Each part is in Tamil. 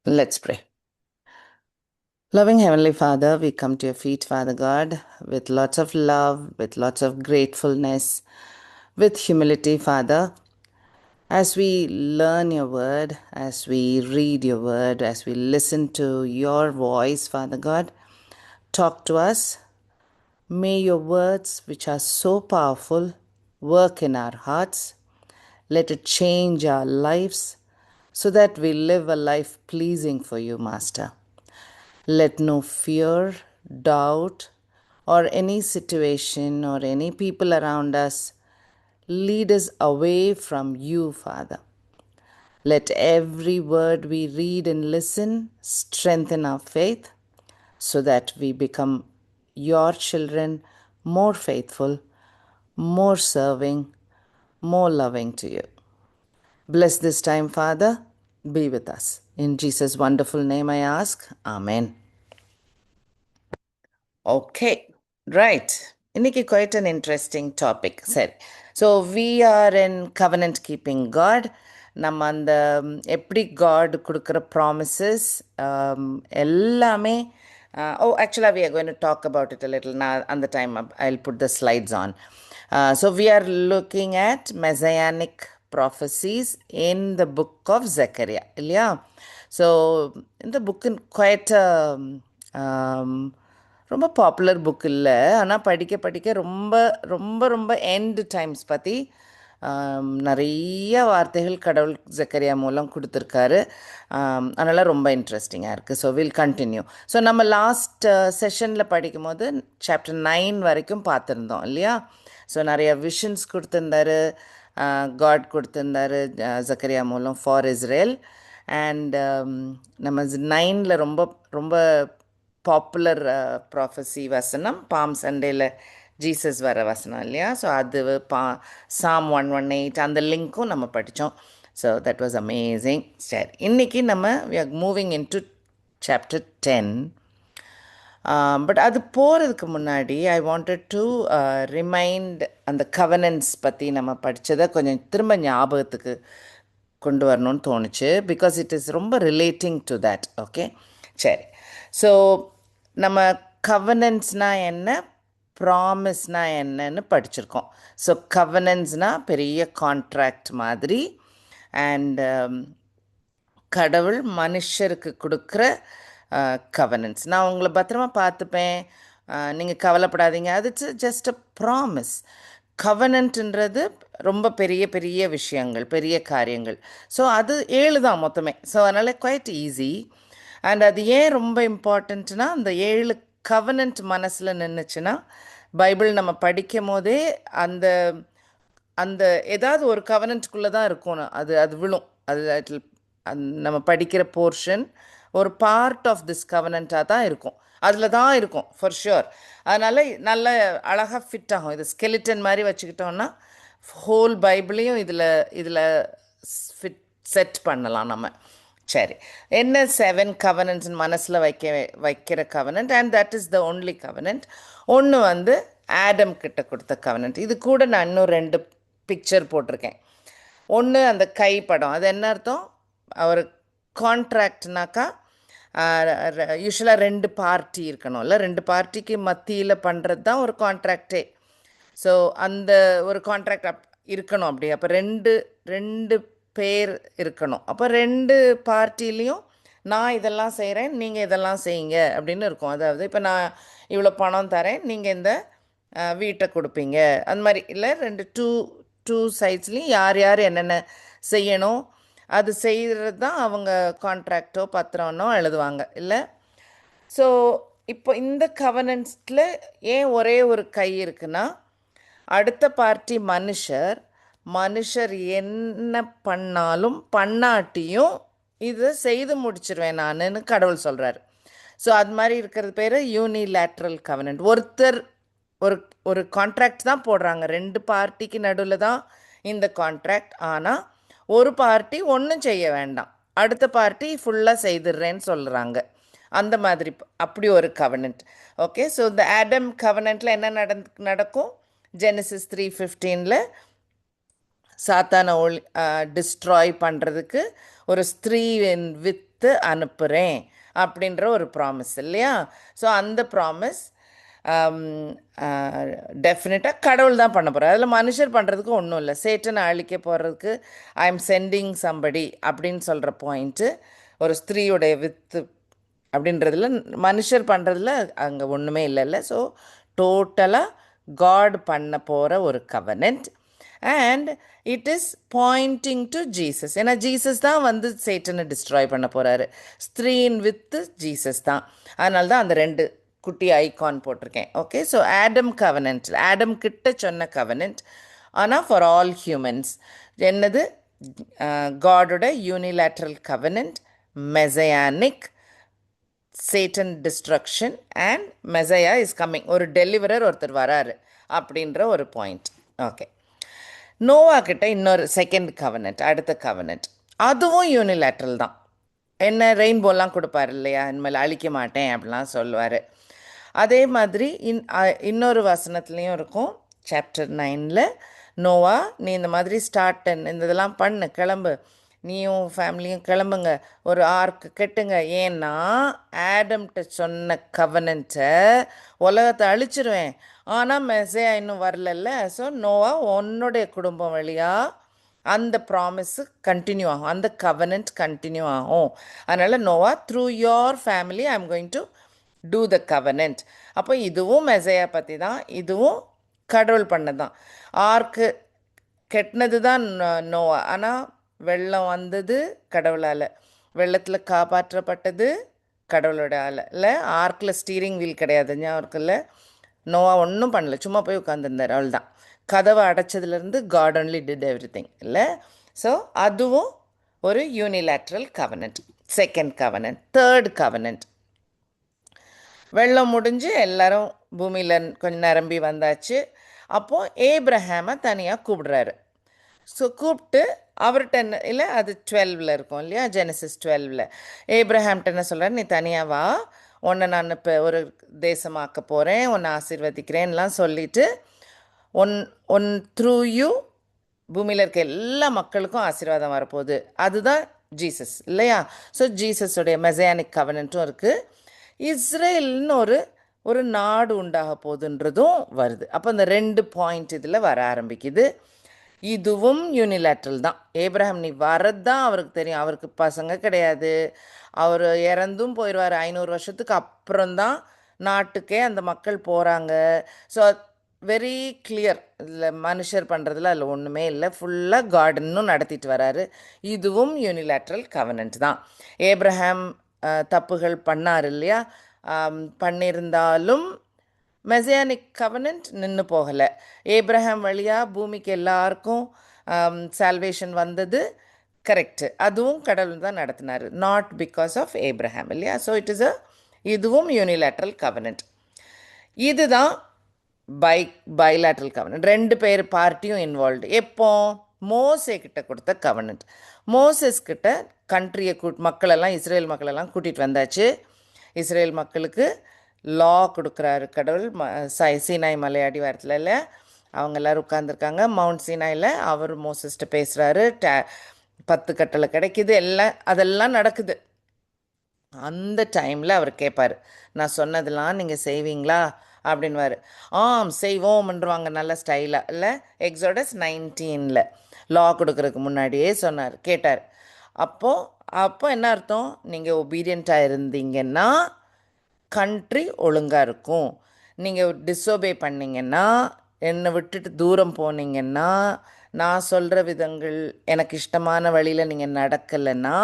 Let's pray. Loving Heavenly Father, we come to your feet, Father God, with lots of love, with lots of gratefulness, with humility, Father. As we learn your word, as we read your word, as we listen to your voice, Father God, talk to us. May your words, which are so powerful, work in our hearts. Let it change our lives so that we live a life pleasing for you, Master. Let no fear, doubt, or any situation or any people around us lead us away from you, Father. Let every word we read and listen strengthen our faith so that we become your children, more faithful, more serving, more loving to you. Bless this time, Father. Be with us. In Jesus' wonderful name I ask. Amen. Okay, right. இன்னைக்கு quite an interesting topic. சரி. So we are in covenant keeping God. நம்ம அந்த எப்படி God கொடுக்குற promises எல்லாமே actually we are going to talk about it a little now. On the time I'll put the slides on. So we are looking at messianic prophecies in the book of Zechariah. இல்லையா? So இந்த book quite ரொம்ப பாப்புலர் புக் இல்லை, ஆனால் படிக்க படிக்க ரொம்ப ரொம்ப ரொம்ப எண்ட் டைம்ஸ் பற்றி நிறைய வார்த்தைகள் கடவுள் ஜக்கரியா மூலம் கொடுத்துருக்காரு. அதனால் ரொம்ப இன்ட்ரெஸ்டிங்காக இருக்குது. So will continue. ஸோ நம்ம லாஸ்ட் செஷனில் படிக்கும் போது சாப்டர் 9 வரைக்கும் பார்த்துருந்தோம் இல்லையா? ஸோ நிறைய விஷன்ஸ் கொடுத்துருந்தாரு, காட் கொடுத்துருந்தாரு ஜக்கரியா மூலம் ஃபார் இஸ்ரேல். அண்ட் நம்ம 9ல் ரொம்ப ரொம்ப பாப்புலர் ப்ராஃபஸி வசனம் பாம் சண்டேல ஜீசஸ் வர வசனம் இல்லையா? ஸோ அது சாம் 118 அந்த லிங்க்கும் நம்ம படித்தோம். So that was amazing. சரி, இன்றைக்கி நம்ம we are moving into chapter 10. But அது போகிறதுக்கு முன்னாடி ஐ வாண்டட் டு ரிமைண்ட் அந்த கவனன்ஸ் பற்றி நம்ம படித்ததை கொஞ்சம் திரும்ப ஞாபகத்துக்கு கொண்டு வரணும்னு தோணுச்சு. பிகாஸ் இட் இஸ் ரொம்ப ரிலேட்டிங் டு தேட். ஓகே, சரி. ஸோ நம்ம கவனன்ஸ்னால் என்ன, ப்ராமிஸ்னால் என்னன்னு படிச்சிருக்கோம். ஸோ கவனன்ஸ்னால் பெரிய கான்ட்ராக்ட் மாதிரி. அண்ட் கடவுள் மனுஷருக்கு கொடுக்குற கவனன்ஸ். நான் உங்களை பத்திரமா பார்த்துப்பேன், நீங்கள் கவலைப்படாதீங்க, அது ஜஸ்ட் அ ப்ராமிஸ். கவனன்ட்ன்றது ரொம்ப பெரிய பெரிய விஷயங்கள், பெரிய காரியங்கள். ஸோ அது 7 தான் மொத்தமே. ஸோ அதனால் குவைட் ஈஸி. அண்ட் அது ஏன் ரொம்ப இம்பார்ட்டண்ட்னா, அந்த 7 கவனன்ட் மனசில் நின்றுச்சுன்னா பைபிள் நம்ம படிக்கும் போதே அந்த அந்த ஏதாவது ஒரு கவனன்ட்குள்ளே தான் இருக்கணும். அது அது விழும். அது நம்ம படிக்கிற போர்ஷன் ஒரு பார்ட் ஆஃப் திஸ் கவனண்ட்டாக தான் இருக்கும். அதில் தான் இருக்கும் ஃபார் ஷுர். அதனால் நல்ல அழகாக ஃபிட் ஆகும். இது ஸ்கெலிட்டன் மாதிரி வச்சுக்கிட்டோன்னா ஹோல் பைபிளையும் இதில் இதில் ஃபிட் செட் பண்ணலாம் நம்ம. சரி, என்ன 7 கவனன்ஸ் மனசில் வைக்கிற covenant, and that is the only covenant. ஒன்று வந்து ஆடம் கிட்ட கொடுத்த கவனன்ட். இது கூட நான் இன்னும் 2 பிக்சர் போட்டிருக்கேன். ஒன்று அந்த கை படம். அது என்ன அர்த்தம்? ஒரு கான்ட்ராக்ட்னாக்கா யூஸ்வலாக 2 பார்ட்டி இருக்கணும்ல, 2 பார்ட்டிக்கு மத்தியில் பண்ணுறது தான் ஒரு கான்ட்ராக்டே. ஸோ அந்த ஒரு கான்ட்ராக்ட் இருக்கணும் அப்படி. அப்போ ரெண்டு பேர் இருக்கணும். அப்போ 2 பார்ட்டிலையும் நான் இதெல்லாம் செய்கிறேன், நீங்கள் இதெல்லாம் செய்யுங்க அப்படின்னு இருக்கும். அதாவது இப்போ நான் இவ்வளோ பணம் தரேன், நீங்கள் இந்த வீட்டை கொடுப்பீங்க, அந்த மாதிரி. இல்லை, டூ சைட்ஸ்லேயும் யார் யார் என்னென்ன செய்யணும் அது செய்கிறது தான் அவங்க கான்ட்ராக்டோ பத்திரம்னோ எழுதுவாங்க இல்லை? ஸோ இப்போ இந்த கவனன்ஸில் ஏன் ஒரே ஒரு கை இருக்குன்னா, அடுத்த பார்ட்டி மனுஷர் என்ன பண்ணாலும் பண்ணாட்டியும் இதை செய்து முடிச்சிருவேன் நானுன்னு கடவுள் சொல்கிறார். ஸோ அது மாதிரி இருக்கிறது பேர் யூனிலேட்ரல் கவனன்ட். ஒருத்தர் ஒரு ஒரு கான்ட்ராக்ட் தான் போடுறாங்க, 2 பார்ட்டிக்கு நடுவில் தான் இந்த கான்ட்ராக்ட். ஆனால் ஒரு பார்ட்டி ஒன்றும் செய்ய வேண்டாம், அடுத்த பார்ட்டி ஃபுல்லாக செய்துடுறேன்னு சொல்கிறாங்க. அந்த மாதிரி அப்படி ஒரு கவனன்ட். ஓகே, ஸோ இந்த ஆடம் கவனன்ட்டில் என்ன நடக்கும்? ஜெனசிஸ் 3:15 சாத்தானை டிஸ்ட்ராய் பண்ணுறதுக்கு ஒரு ஸ்திரீயின் வித்து அனுப்புகிறேன் அப்படின்ற ஒரு ப்ராமிஸ் இல்லையா? ஸோ அந்த ப்ராமிஸ் டெஃபினட்டாக கடவுள் தான் பண்ண போகிறார். அதில் மனுஷர் பண்ணுறதுக்கு ஒன்றும் இல்லை. சேட்டனை அழிக்க போகிறதுக்கு ஐ எம் சென்டிங் சம்படி அப்படின்னு சொல்கிற பாயிண்ட்டு ஒரு ஸ்திரீயுடைய வித்து அப்படின்றதுல மனுஷர் பண்ணுறதுல அங்கே ஒன்றுமே இல்லைல்ல. ஸோ டோட்டலாக காட் பண்ண போகிற ஒரு covenant and it is Poynting to Jesus. ஏன்னா ஜீசஸ் தான் வந்து சேட்டனை டிஸ்ட்ராய் பண்ண போகிறாரு. ஸ்திரீன் வித்து ஜீசஸ் தான். அதனால தான் அந்த 2 குட்டி ஐகான் போட்டிருக்கேன். Okay, so Adam covenant, Adam கிட்ட சொன்ன கவனன்ட். ஆனால் ஃபார் ஆல் ஹியூமன்ஸ் என்னது? காடோட unilateral covenant, messianic, Satan destruction and messiah is coming. ஒரு டெலிவரர் ஒருத்தர் வராரு அப்படின்ற ஒரு பாயிண்ட். ஓகே, நோவா கிட்ட இன்னொரு செகண்ட் கவனன்ட், அடுத்த கவனன்ட், அதுவும் யூனிலேட்ரல் தான். என்ன ரெயின்போலாம் கொடுப்பார் இல்லையா, இனிமேல் அழிக்க மாட்டேன் அப்படிலாம் சொல்லுவார். அதே மாதிரி இன்னொரு வசனத்துலேயும் இருக்கும், சாப்டர் 9 நோவா நீ இந்த மாதிரி இந்த இதெல்லாம் பண்ணு, கிளம்பு, நீயும் ஃபேமிலியும் கிளம்புங்க, ஒரு ஆர்க்கு கெட்டுங்க. ஏன்னா ஆடம்கிட்ட சொன்ன கவனன்ட்டை உலகத்தை அழிச்சிருவேன், ஆனால் மெசையா இன்னும் வரலல்ல. ஸோ நோவா உன்னுடைய குடும்பம் வழியாக அந்த ப்ராமிஸு கண்டினியூ ஆகும், அந்த கவனன்ட் கண்டினியூ ஆகும். அதனால் Noah through your family I am going to do the covenant. அப்போ இதுவும் மெசையா பற்றி தான், இதுவும் கடவுள் பண்ணது தான். ஆர்க்கு கெட்டினது தான் நோவா, ஆனால் வெள்ளம் வந்தது கடவுளால், வெள்ளத்தில் காப்பாற்றப்பட்டது கடவுளோட ஆள் இல்லை. ஆர்க்கில் ஸ்டீரிங் வீல் கிடையாது, ஞாபகம் இருக்குல்ல. நோவா ஒன்றும் பண்ணல, சும்மா போய் உட்காந்துருந்தார், அவள் தான். கதவை அடைச்சதுலேருந்து God only did every thing இல்லை. ஸோ அதுவும் ஒரு unilateral covenant, second covenant. Third covenant, வெள்ளம் முடிஞ்சு எல்லாரும் பூமியில் கொஞ்சம் நிரம்பி வந்தாச்சு. அப்போது ஏப்ரஹாமை தனியாக கூப்பிடுறாரு. ஸோ கூப்பிட்டு அவர்கிட்ட என்ன இல்லை, அது 12 இருக்கும் இல்லையா, ஜெனசிஸ் 12. ஏப்ரஹாம்கிட்ட என்ன சொல்கிறார், நீ தனியாக வா, உன்னை நான் இப்போ ஒரு தேசமாக்க போகிறேன், உன்னை ஆசீர்வதிக்கிறேன்லாம் சொல்லிவிட்டு ஒன் ஒன் த்ரூ யூ பூமியில் இருக்க எல்லா மக்களுக்கும் ஆசீர்வாதம் வரப்போகுது. அதுதான் ஜீசஸ் இல்லையா? ஸோ ஜீசஸுடைய மெசையானிக் கவனன்ட்டும் இருக்குது. இஸ்ரேல்னு ஒரு நாடு உண்டாக போகுதுன்றதும் வருது. அப்போ இந்த 2 பாயிண்ட் இதில் வர ஆரம்பிக்குது. இதுவும் யூனிலேட்ரல் தான். ஏப்ரஹாம் நீ வரது தான் அவருக்கு தெரியும், அவருக்கு பசங்க கிடையாது, அவர் இறந்தும் போயிடுவார், 500 வருஷத்துக்கு அப்புறம்தான் நாட்டுக்கே அந்த மக்கள் போகிறாங்க. ஸோ வெரி கிளியர், இதில் மனுஷர் பண்ணுறதுல அதில் ஒன்றுமே இல்லை, ஃபுல்லாக கார்டனும் நடத்திட்டு வராரு. இதுவும் யூனிலேட்ரல் கவனன்ட் தான். ஏப்ரஹாம் தப்புகள் பண்ணார் இல்லையா, பண்ணியிருந்தாலும் மெசையானிக் கவனன்ட் நின்று போகலை. ஏப்ரஹாம் வழியாக பூமிக்கு எல்லாருக்கும் சால்வேஷன் வந்தது கரெக்டு, அதுவும் கடவுள் தான் நடத்தினார், நாட் பிகாஸ் ஆஃப் ஏப்ரஹாம் இல்லையா. ஸோ இதுவும் யூனிலேட்ரல் கவனன்ட். இதுதான் பைலேட்ரல் கவனன்ட், 2 பேர் பார்ட்டியும் இன்வால்வ்டு. எப்போ? மோசே கிட்ட கொடுத்த கவனன்ட். மோசஸ் கிட்ட கண்ட்ரியை மக்களெல்லாம், இஸ்ரேல் மக்களெல்லாம் கூட்டிகிட்டு வந்தாச்சு. இஸ்ரேல் மக்களுக்கு லா கொடுக்குறாரு கடவுள், சீனாய் மலை அடிவாரத்தில் இல்லை, அவங்க எல்லோரும் உட்காந்துருக்காங்க மவுண்ட் சீனாயில். அவர் மோசஸ்ட்டு பேசுகிறாரு, 10 கட்டளை கிடைக்கிது, அதெல்லாம் நடக்குது. அந்த டைமில் அவர் கேட்பார், நான் சொன்னதெல்லாம் நீங்கள் செய்வீங்களா அப்படின்வார். செய்வோம்ன்றவாங்க நல்ல ஸ்டைலாக இல்லை. எக்ஸோடஸ் 19 லா கொடுக்குறதுக்கு முன்னாடியே சொன்னார், கேட்டார். அப்போ என்ன அர்த்தம்? நீங்கள் ஒபீடியண்ட்டாக இருந்தீங்கன்னா கண்ட்ரி ஒழுங்காக இருக்கும். நீங்கள் டிஸ்ஓபே பண்ணிங்கன்னா, என்னை விட்டுட்டு தூரம் போனீங்கன்னா, நான் சொல்கிற விதங்கள் எனக்கு இஷ்டமான வழியில் நீங்கள் நடக்கலைன்னா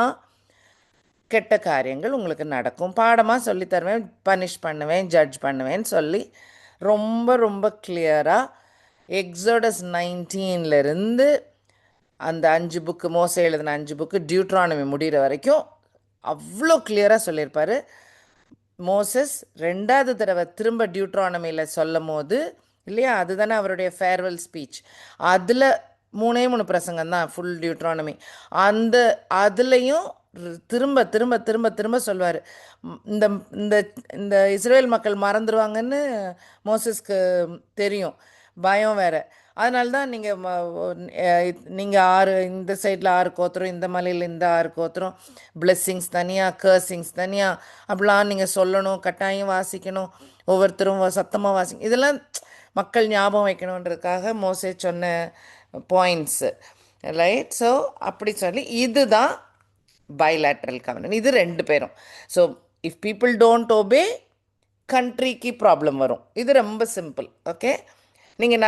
கெட்ட காரியங்கள் உங்களுக்கு நடக்கும். பாடமாக சொல்லித்தருவேன், பனிஷ் பண்ணுவேன், ஜட்ஜ் பண்ணுவேன்னு சொல்லி ரொம்ப ரொம்ப கிளியராக எக்ஸோடஸ் 19 அந்த 5 புக்கு, மோசே எழுதின 5 புக்கு, டியூட்ரானமி முடிகிற வரைக்கும் அவ்வளோ கிளியராக சொல்லியிருப்பார். மோசஸ் 2வது தடவை திரும்ப டியூட்ரானமியில் சொல்லும் போது இல்லையா, அதுதானே அவருடைய ஃபேர்வெல் ஸ்பீச். அதில் 3 பிரசங்கம் தான் ஃபுல் டியூட்ரானமி. அதுலேயும் திரும்ப திரும்ப திரும்ப திரும்ப சொல்வார், இந்த இந்த இந்த இஸ்ரேல் மக்கள் மறந்துடுவாங்கன்னு மோசஸ்க்கு தெரியும், பயம் வேற. அதனால தான் நீங்கள் ஆறு இந்த சைடில் ஆறு கோத்திரம், இந்த மலையில் இந்த ஆறு கோத்திரம், பிளெஸ்ஸிங்ஸ் தனியாக, கர்சிங்ஸ் தனியாக, அப்படிலாம் நீங்கள் சொல்லணும், கட்டாயம் வாசிக்கணும், ஒவ்வொருத்தரும் சத்தமாக வாசிக்கணும். இதெல்லாம் மக்கள் ஞாபகம் வைக்கணுன்றதுக்காக மோசே சொன்ன பாயிண்ட்ஸு, ரைட்? ஸோ அப்படி சொல்லி இதுதான் பைலேட்ரல் கவர்னன்ட். இது ரெண்டு பேரும். So if people don't obey, கண்ட்ரிக்கு ப்ராப்ளம் வரும். இது ரொம்ப சிம்பிள். ஓகே, நீங்கள்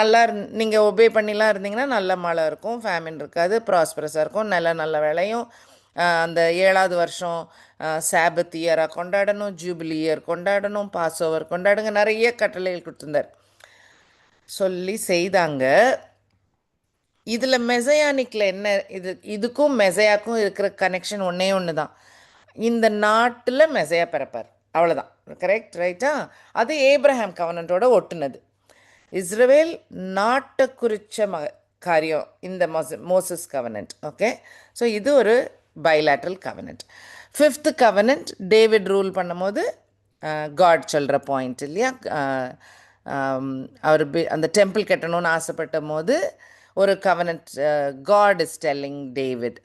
நீங்கள் ஒபே பண்ணிலாம் இருந்தீங்கன்னா நல்ல மழை இருக்கும், ஃபேமின் இருக்காது, ப்ராஸ்பரஸாக இருக்கும், நல்ல விளையும். அந்த 7வது வருஷம் சாபத் இயராக கொண்டாடணும், ஜூபிலி இயர் கொண்டாடணும், பாஸ் ஓவர் கொண்டாடுங்க, நிறைய கட்டளைகள் கொடுத்துருந்தார், சொல்லி செய்தாங்க. இதில் மெசையானிக்கில் என்ன, இதுக்கும் மெசையாக்கும் இருக்கிற கனெக்ஷன் ஒன்றே ஒன்று தான். இந்த நாட்டில் மெசையா பிறப்பார், அவ்வளோதான். கரெக்ட், ரைட்டா? அது ஏப்ரஹாம் கவர்னன்ட்டோட ஒட்டுனது. இஸ்ரவேல் நாட்டை குறித்த காரியம் இந்த மோசஸ் கவர்னன்ட். ஓகே, ஸோ இது ஒரு bilateral covenant. 5th covenant David rule பண்ணும்போது காட் சொல்கிற பாயிண்ட் இல்லையா? அவர் அந்த டெம்பிள் கட்டணும்னு ஆசைப்பட்ட போது ஒரு covenant, God is telling David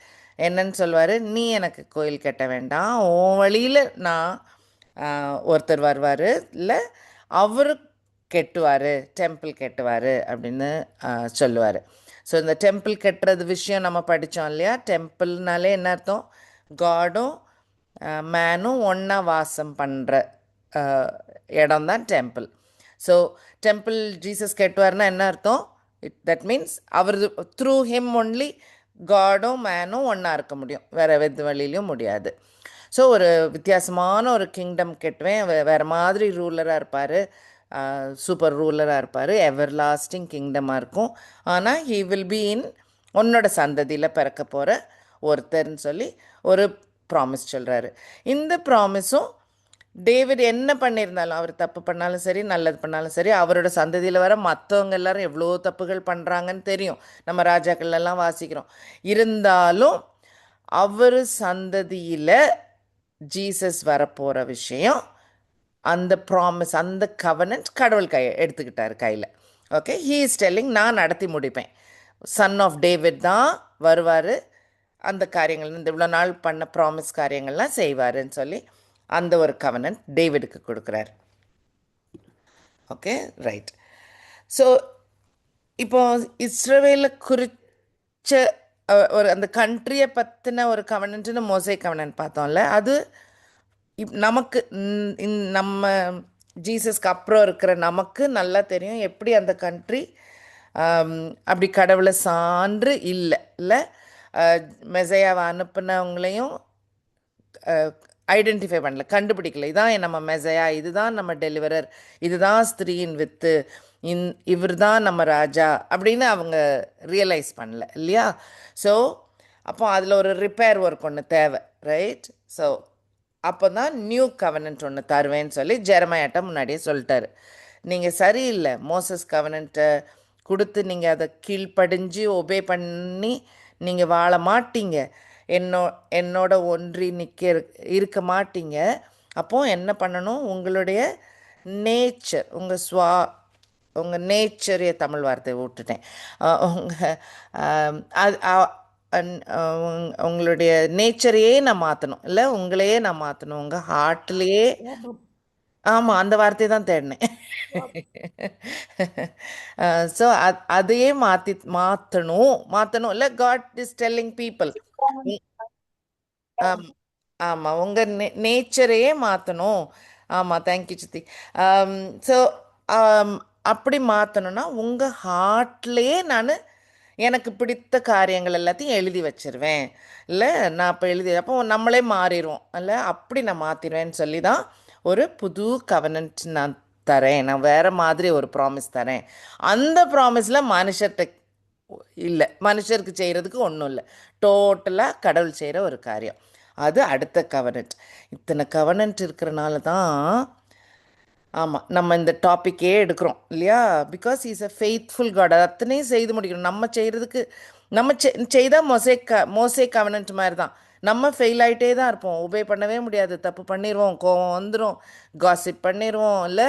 என்னன்னு சொல்லுவார், நீ எனக்கு கோயில் கட்ட வேண்டாம், உன் வழியில் நான் ஒருத்தர் வருவார், இல்லை அவர் கெட்டுவார், டெம்பிள் கெட்டுவார் அப்படின்னு சொல்லுவார். ஸோ இந்த டெம்பிள் கட்டுறது விஷயம் நம்ம படித்தோம் இல்லையா? டெம்பிள்னாலே என்ன அர்த்தம்? காடும் மேனும் ஒன்றா வாசம் பண்ணுற இடம் தான் டெம்பிள். ஸோ டெம்பிள் ஜீசஸ் கெட்டுவார்னா என்ன அர்த்தம்? தட் மீன்ஸ் அவர் த்ரூ ஹிம் ஒன்லி காடும் மேனும் ஒன்றா இருக்க முடியும், வேறு எது வழியிலையும் முடியாது. ஸோ ஒரு வித்தியாசமான ஒரு கிங்டம் கெட்டுவேன், வேறு மாதிரி ரூலராக இருப்பார், சூப்பர் ரூலராக இருப்பார், எவர் லாஸ்டிங் கிங்டமாக இருக்கும். ஆனால் ஹீ வில் பி இன் உன்னோட சந்ததியில் பிறக்க போகிற ஒருத்தர்னு சொல்லி ஒரு ப்ராமிஸ் சொல்கிறாரு. இந்த ப்ராமிஸும் டேவிட் என்ன பண்ணியிருந்தாலும், அவர் தப்பு பண்ணாலும் சரி, நல்லது பண்ணாலும் சரி, அவரோட சந்ததியில் வர மற்றவங்க எல்லாரும் எவ்வளோ தப்புகள் பண்ணுறாங்கன்னு தெரியும், நம்ம ராஜாக்கள்லாம் வாசிக்கிறோம். இருந்தாலும் அவர் சந்ததியில் ஜீசஸ் வரப்போகிற விஷயம், அந்த ப்ராமிஸ், அந்த கவர்னன்ட் கடவுள் எடுத்துக்கிட்டார் கையில். ஓகே, ஹீ இஸ் டெல்லிங், நான் நடத்தி முடிப்பேன், சன் ஆஃப் டேவிட் தான் வருவார், அந்த காரியங்கள் இந்த இவ்வளோ நாள் பண்ண ப்ராமிஸ் காரியங்கள்லாம் செய்வாருன்னு சொல்லி அந்த ஒரு கவர்னன்ட் டேவிடுக்கு கொடுக்குறார். Okay, right. ஸோ இப்போ இஸ்ரவேலை குறித்த ஒரு அந்த கண்ட்ரியை பற்றின ஒரு கவர்னன்ட்னு மோசே கவர்னன்ட் பார்த்தோம்ல, அது நமக்கு நம்ம ஜீசஸ்க்கு அப்புறம் இருக்கிற நமக்கு நல்லா தெரியும் எப்படி அந்த கண்ட்ரி அப்படி கடவுளை சான்று இல்லை மெசையாவை அனுப்புனவங்களையும் ஐடென்டிஃபை பண்ணல, கண்டுபிடிக்கல. இதான் நம்ம மெசையா, இதுதான் நம்ம டெலிவரர், இதுதான் ஸ்திரீயின் வித்து, இவர் தான் நம்ம ராஜா அப்படின்னு அவங்க ரியலைஸ் பண்ணல இல்லையா? ஸோ அப்போ அதில் ஒரு ரிப்பேர் ஒர்க் ஒன்று தேவை, ரைட்? ஸோ அப்போ தான் நியூ கவர்னன்ட் ஒன்று தருவேன்னு சொல்லி ஜெரமையாட்ட முன்னாடியே சொல்லிட்டாரு. நீங்கள் சரியில்லை, மோசஸ் கவர்னன்ட்டை கொடுத்து நீங்கள் அதை கீழ்ப்படிஞ்சு ஒபே பண்ணி நீங்கள் வாழ மாட்டீங்க, என்னோட ஒன்றி இருக்க மாட்டீங்க. அப்போது என்ன பண்ணணும்? உங்களுடைய நேச்சர், உங்கள் நேச்சரைய தமிழ் வார்த்தையை விட்டுட்டேன், உங்களுடைய நேச்சரையே நான் மாற்றணும், இல்லை உங்களையே நான் மாற்றணும், உங்கள் ஹார்ட்லேயே. ஆமாம், அந்த வார்த்தையை தான் தேடினேன். ஸோ அதையே மாற்றணும் இல்லை, காட் இஸ் டெல்லிங் பீப்புள். ஆமாம், உங்கள் நேச்சரையே மாற்றணும். ஆமாம், தேங்க்யூ சித்தி. ஸோ அப்படி மாற்றணுன்னா உங்கள் ஹார்ட்லேயே நான் எனக்கு பிடித்த காரியங்கள் எல்லாத்தையும் எழுதி வச்சிருவேன், இல்லை நான் இப்போ அப்போ நம்மளே மாறிடுவோம், இல்லை அப்படி நான் மாற்றிடுவேன்னு சொல்லி தான் ஒரு புது கவர்னன்ட் நான் தரேன், நான் வேறு மாதிரி ஒரு ப்ராமிஸ் தரேன். அந்த ப்ராமிஸில் மனுஷர்கிட்ட இல்லை, மனுஷருக்கு செய்கிறதுக்கு ஒன்றும் இல்லை, டோட்டலாக கடவுள் செய்கிற ஒரு காரியம், அது அடுத்த கவர்னன்ட். இத்தனை கவர்னன்ட் இருக்கிறனால தான் ஆமாம் நம்ம இந்த டாப்பிக்கே எடுக்கிறோம் இல்லையா? Because is a faithful God. அது அத்தனையும் செய்து முடிக்கணும். நம்ம செய்கிறதுக்கு நம்ம செய்தால் மோசே கவர்னன்ட் மாதிரி தான், நம்ம ஃபெயில் ஆகிட்டே தான் இருப்போம், ஒபே பண்ணவே முடியாது, தப்பு பண்ணிடுவோம், கோவம் வந்துடும், காசிப் பண்ணிடுவோம், இல்லை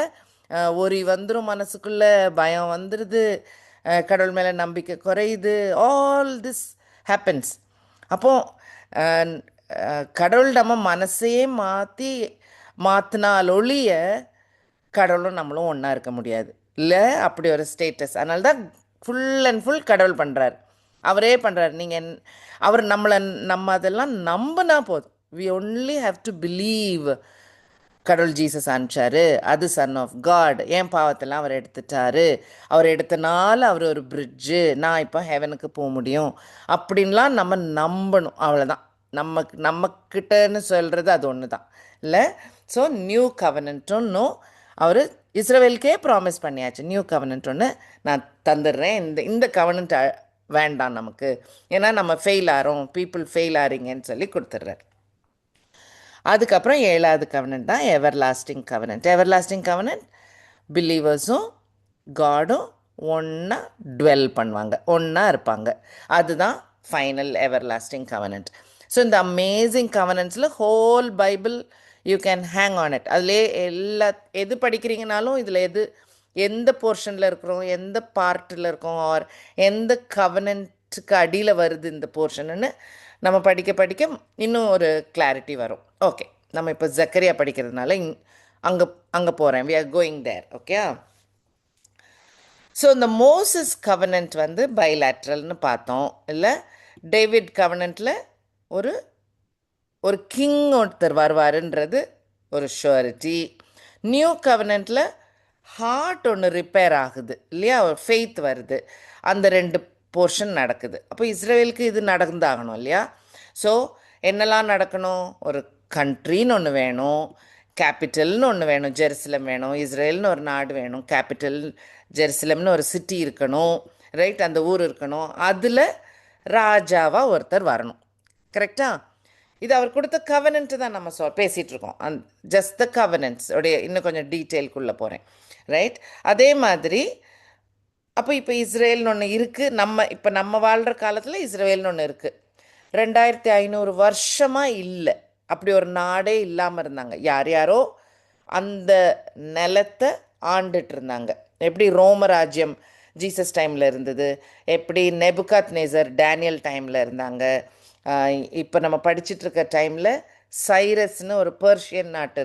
ஒரி வந்துடும், மனசுக்குள்ள பயம் வந்துடுது, கடவுள் மேலே நம்பிக்கை குறையுது, ஆல் திஸ் ஹேப்பன்ஸ். அப்போ கடவுள் நம்ம மனசையே மாற்றினால் ஒழிய கடவுளும் நம்மளும் ஒன்றா இருக்க முடியாது இல்லை, அப்படி ஒரு ஸ்டேட்டஸ். அதனால தான் ஃபுல் அண்ட் ஃபுல் கடவுள் பண்ணுறார், அவரே பண்ணுறார். நீங்கள் அவர் நம்ம அதெல்லாம் நம்பினா போதும். We only have to believe. கடவுள் ஜீசஸ் அனுப்பிச்சாரு, அது சன் ஆஃப் காட், என் பாவத்தெல்லாம் அவர் எடுத்துட்டாரு, அவர் எடுத்தனால அவர் ஒரு பிரிட்ஜு, நான் இப்போ ஹெவனுக்கு போக முடியும் அப்படின்லாம் நம்ம நம்பணும். அவ்வளோதான். நம்மக்கிட்டன்னு சொல்கிறது அது ஒன்று தான் இல்லை. ஸோ நியூ கவனன்ட்டும் அவர் இஸ்ரவேலுக்கே ப்ராமிஸ் பண்ணியாச்சு, நியூ கவனன்ட் ஒன்று நான் தந்துடுறேன், இந்த கவனன்ட் வேண்டாம் நமக்கு, ஏன்னா நம்ம ஃபெயில் ஆகிறோம், பீப்புள் ஃபெயில் ஆறீங்கன்னு சொல்லி கொடுத்துட்றாரு. அதுக்கப்புறம் 7வது கவனன்ட் தான் everlasting covenant. Everlasting covenant பிலீவர்ஸும் காடும் ஒன்றா டுவெல் பண்ணுவாங்க, ஒன்றா இருப்பாங்க. அதுதான் final everlasting covenant. So இந்த அமேசிங் கவனன்ட்ஸில் whole Bible you can hang on it. அதிலே எது படிக்கிறீங்கனாலும் இதில் எந்த போர்ஷனில் இருக்கிறோம், எந்த பார்ட்டில் இருக்கோம், ஆர் எந்த கவனன்ட்டுக்கு அடியில் வருது இந்த போர்ஷன்னு நம்ம படிக்க இன்னும் ஒரு கிளாரிட்டி வரும். ஓகே, நம்ம இப்போ ஜக்கரியா படிக்கிறதுனால அங்கே போகிறேன். We are going there. Okay. So இந்த மோசஸ் கவனன்ட் வந்து பைலேட்ரல்னு பார்த்தோம் இல்லை. டேவிட் கவனன்ட்டில் ஒரு கிங் ஒருத்தர் வருவாருன்றது ஒரு ஷுவரிட்டி. நியூ கவனன்ட்டில் ஹார்ட் ஒன்று ரிப்பேர் ஆகுது இல்லையா, ஒரு ஃபெய்த் வருது, அந்த 2 போர்ஷன் நடக்குது. அப்போ இஸ்ரேலுக்கு இது நடந்தாகணும் இல்லையா. ஸோ என்னெல்லாம் நடக்கணும், ஒரு கண்ட்ரின்னு ஒன்று வேணும், கேபிட்டல்னு ஒன்று வேணும், ஜெருசலம் வேணும், இஸ்ரேல்னு ஒரு நாடு வேணும், கேபிட்டல் ஜெருசலம்னு ஒரு சிட்டி இருக்கணும், ரைட், அந்த ஊர் இருக்கணும், அதில் ராஜாவாக ஒருத்தர் வரணும். கரெக்டா? இது அவர் கொடுத்த கவனன்ட்டு தான் நம்ம பேசிகிட்டு இருக்கோம். ஜஸ்ட் த கவனன்ட்ஸ் உடைய இன்னும் கொஞ்சம் டீட்டெயிலுக்குள்ளே போகிறேன். ரைட். அதே மாதிரி அப்போ இப்போ இஸ்ரேல்னு ஒன்று இருக்குது. இப்போ நம்ம வாழ்கிற காலத்தில் இஸ்ரேல்னு ஒன்று இருக்குது. 2500 வருஷமாக இல்லை, அப்படி ஒரு நாடே இல்லாமல் இருந்தாங்க. யாரோ அந்த நிலத்தை ஆண்டுட்டு இருந்தாங்க. எப்படி ரோமராஜ்யம் ஜீசஸ் டைமில் இருந்தது, எப்படி நெபுகாத் நேசர் டேனியல் டைமில் இருந்தாங்க, இப்போ நம்ம படிச்சுட்ருக்க டைமில் சைரஸ்னு ஒரு பெர்ஷியன் நாட்டு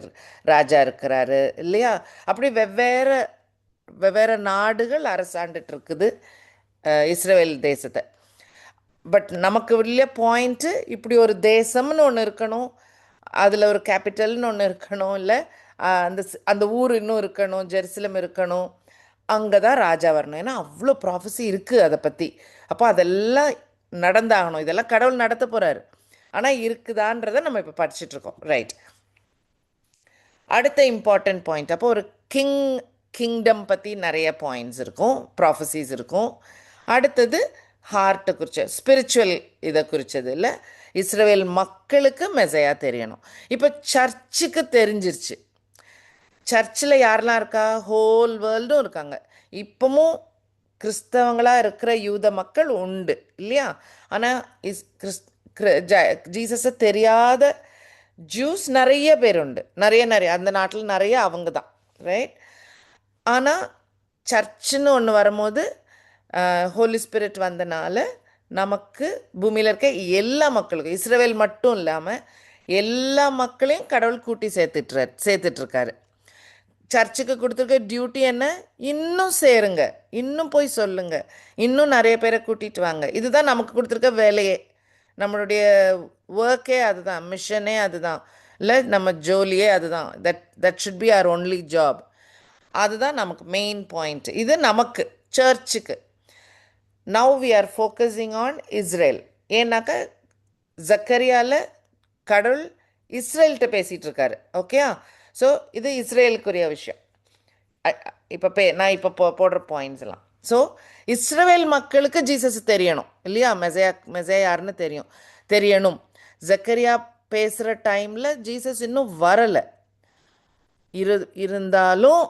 ராஜா இருக்கிறாரு இல்லையா. அப்படி வெவ்வேறு நாடுகள் அரசாண்டுட்டு இருக்குது இஸ்ரேல் தேசத்தை. பட் நமக்கு உள்ள பாயிண்ட்டு, இப்படி ஒரு தேசம்னு ஒன்று இருக்கணும், அதில் ஒரு கேபிட்டல்னு ஒன்று இருக்கணும், இல்லை அந்த ஊர் இன்னும் இருக்கணும், ஜெருசலம் இருக்கணும், அங்கே தான் ராஜா வரணும். ஏன்னா அவ்வளோ ப்ராஃபஸி இருக்குது அதை பற்றி. அப்போ அதெல்லாம் நடந்தாகணும், இதெல்லாம் கடவுள் நடத்த போகிறாரு. ஆனால் இருக்குதான்றதை நம்ம இப்போ படிச்சுட்ருக்கோம். ரைட். அடுத்த இம்பார்ட்டண்ட் பாயிண்ட், அப்போ ஒரு கிங்டம் பற்றி நிறைய பாயிண்ட்ஸ் இருக்கும், ப்ராஃபஸிஸ் இருக்கும். அடுத்தது ஹார்ட்டை குறித்த ஸ்பிரிச்சுவல் இதை குறித்தது இல்லை. இஸ்ரவேல் மக்களுக்கு மெசையா தெரியணும். இப்போ சர்ச்சுக்கு தெரிஞ்சிருச்சு. சர்ச்சில் யாரெல்லாம் இருக்கா, ஹோல் வேர்ல்டும் இருக்காங்க. இப்போவும் கிறிஸ்தவங்களாக இருக்கிற யூத மக்கள் உண்டு இல்லையா. ஆனால் ஜீசஸை தெரியாத ஜூஸ் நிறைய பேர் உண்டு, நிறைய அந்த நாட்டில் நிறைய அவங்க தான், ரைட். ஆனால் சர்ச்சுன்னு ஒன்று வரும்போது ஹோலி ஸ்பிரிட் வந்தனால நமக்கு பூமியில் இருக்க எல்லா மக்களுக்கும், இஸ்ரவேல் மட்டும் இல்லாமல் எல்லா மக்களையும் கடவுள் கூட்டி சேர்த்துட்ருக்காரு. சர்ச்சுக்கு கொடுத்துருக்க டியூட்டி என்ன, இன்னும் சேருங்க, இன்னும் போய் சொல்லுங்க, இன்னும் நிறைய பேரை கூட்டிகிட்டு வாங்க. இதுதான் நமக்கு கொடுத்துருக்க வேலையே, நம்மளுடைய ஒர்க்கே அதுதான், மிஷனே அதுதான் இல்லை, நம்ம ஜோலியே அதுதான். That should be our only job. அதுதான் நமக்கு மெயின் பாயிண்ட். இது நமக்கு சர்ச்சுக்கு. Now we are focusing on Israel. ஏன்னாக்கா ஜக்கரியாவில் கடவுள் இஸ்ரேல்கிட்ட பேசிகிட்டு இருக்காரு. ஓகேயா. ஸோ இது இஸ்ரேலுக்குரிய விஷயம். இப்போ நான் இப்போ போடுற பாயிண்ட்ஸ் எல்லாம். ஸோ இஸ்ரேல் மக்களுக்கு ஜீசஸ் தெரியணும் இல்லையா, மெசையா யாருன்னு தெரியணும். ஜக்கரியா பேசுகிற டைமில் ஜீசஸ் இன்னும் வரலை. இருந்தாலும்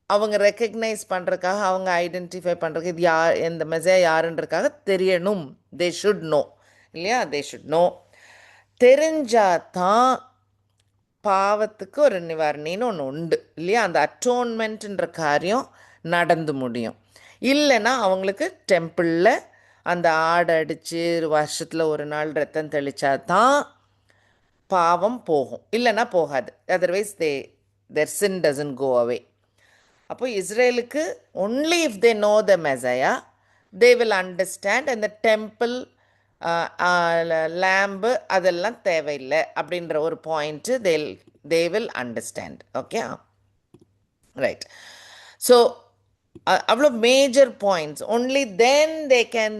அவங்க ரெக்கக்னைஸ் பண்ணுறதுக்காக, அவங்க ஐடென்டிஃபை பண்ணுறதுக்கு இது இந்த மெசையா யாருன்றதுக்காக தெரியணும். தே ஷுட் நோ இல்லையா, தே ஷுட் நோ. தெரிஞ்சாதான் பாவத்துக்கு ஒரு நிவாரணின்னு ஒன்று உண்டு இல்லையா? அந்த அட்டோன்மெண்ட்ன்ற காரியம் நடந்து முடியும். இல்லைன்னா அவங்களுக்கு டெம்பிளில் அந்த ஆடை அடித்து வருஷத்தில் ஒரு நாள் ரத்தம் தெளித்தா தான் பாவம் போகும், இல்லைன்னா போகாது. Otherwise their sin doesn't go away. அப்போ இஸ்ரேலுக்கு only if they know the messiah they will understand. அந்த டெம்பிள் லேம்பு அதெல்லாம் தேவையில்லை அப்படின்ற ஒரு point they will understand. Okay, right. So அவ்வளோ major points. Only then they can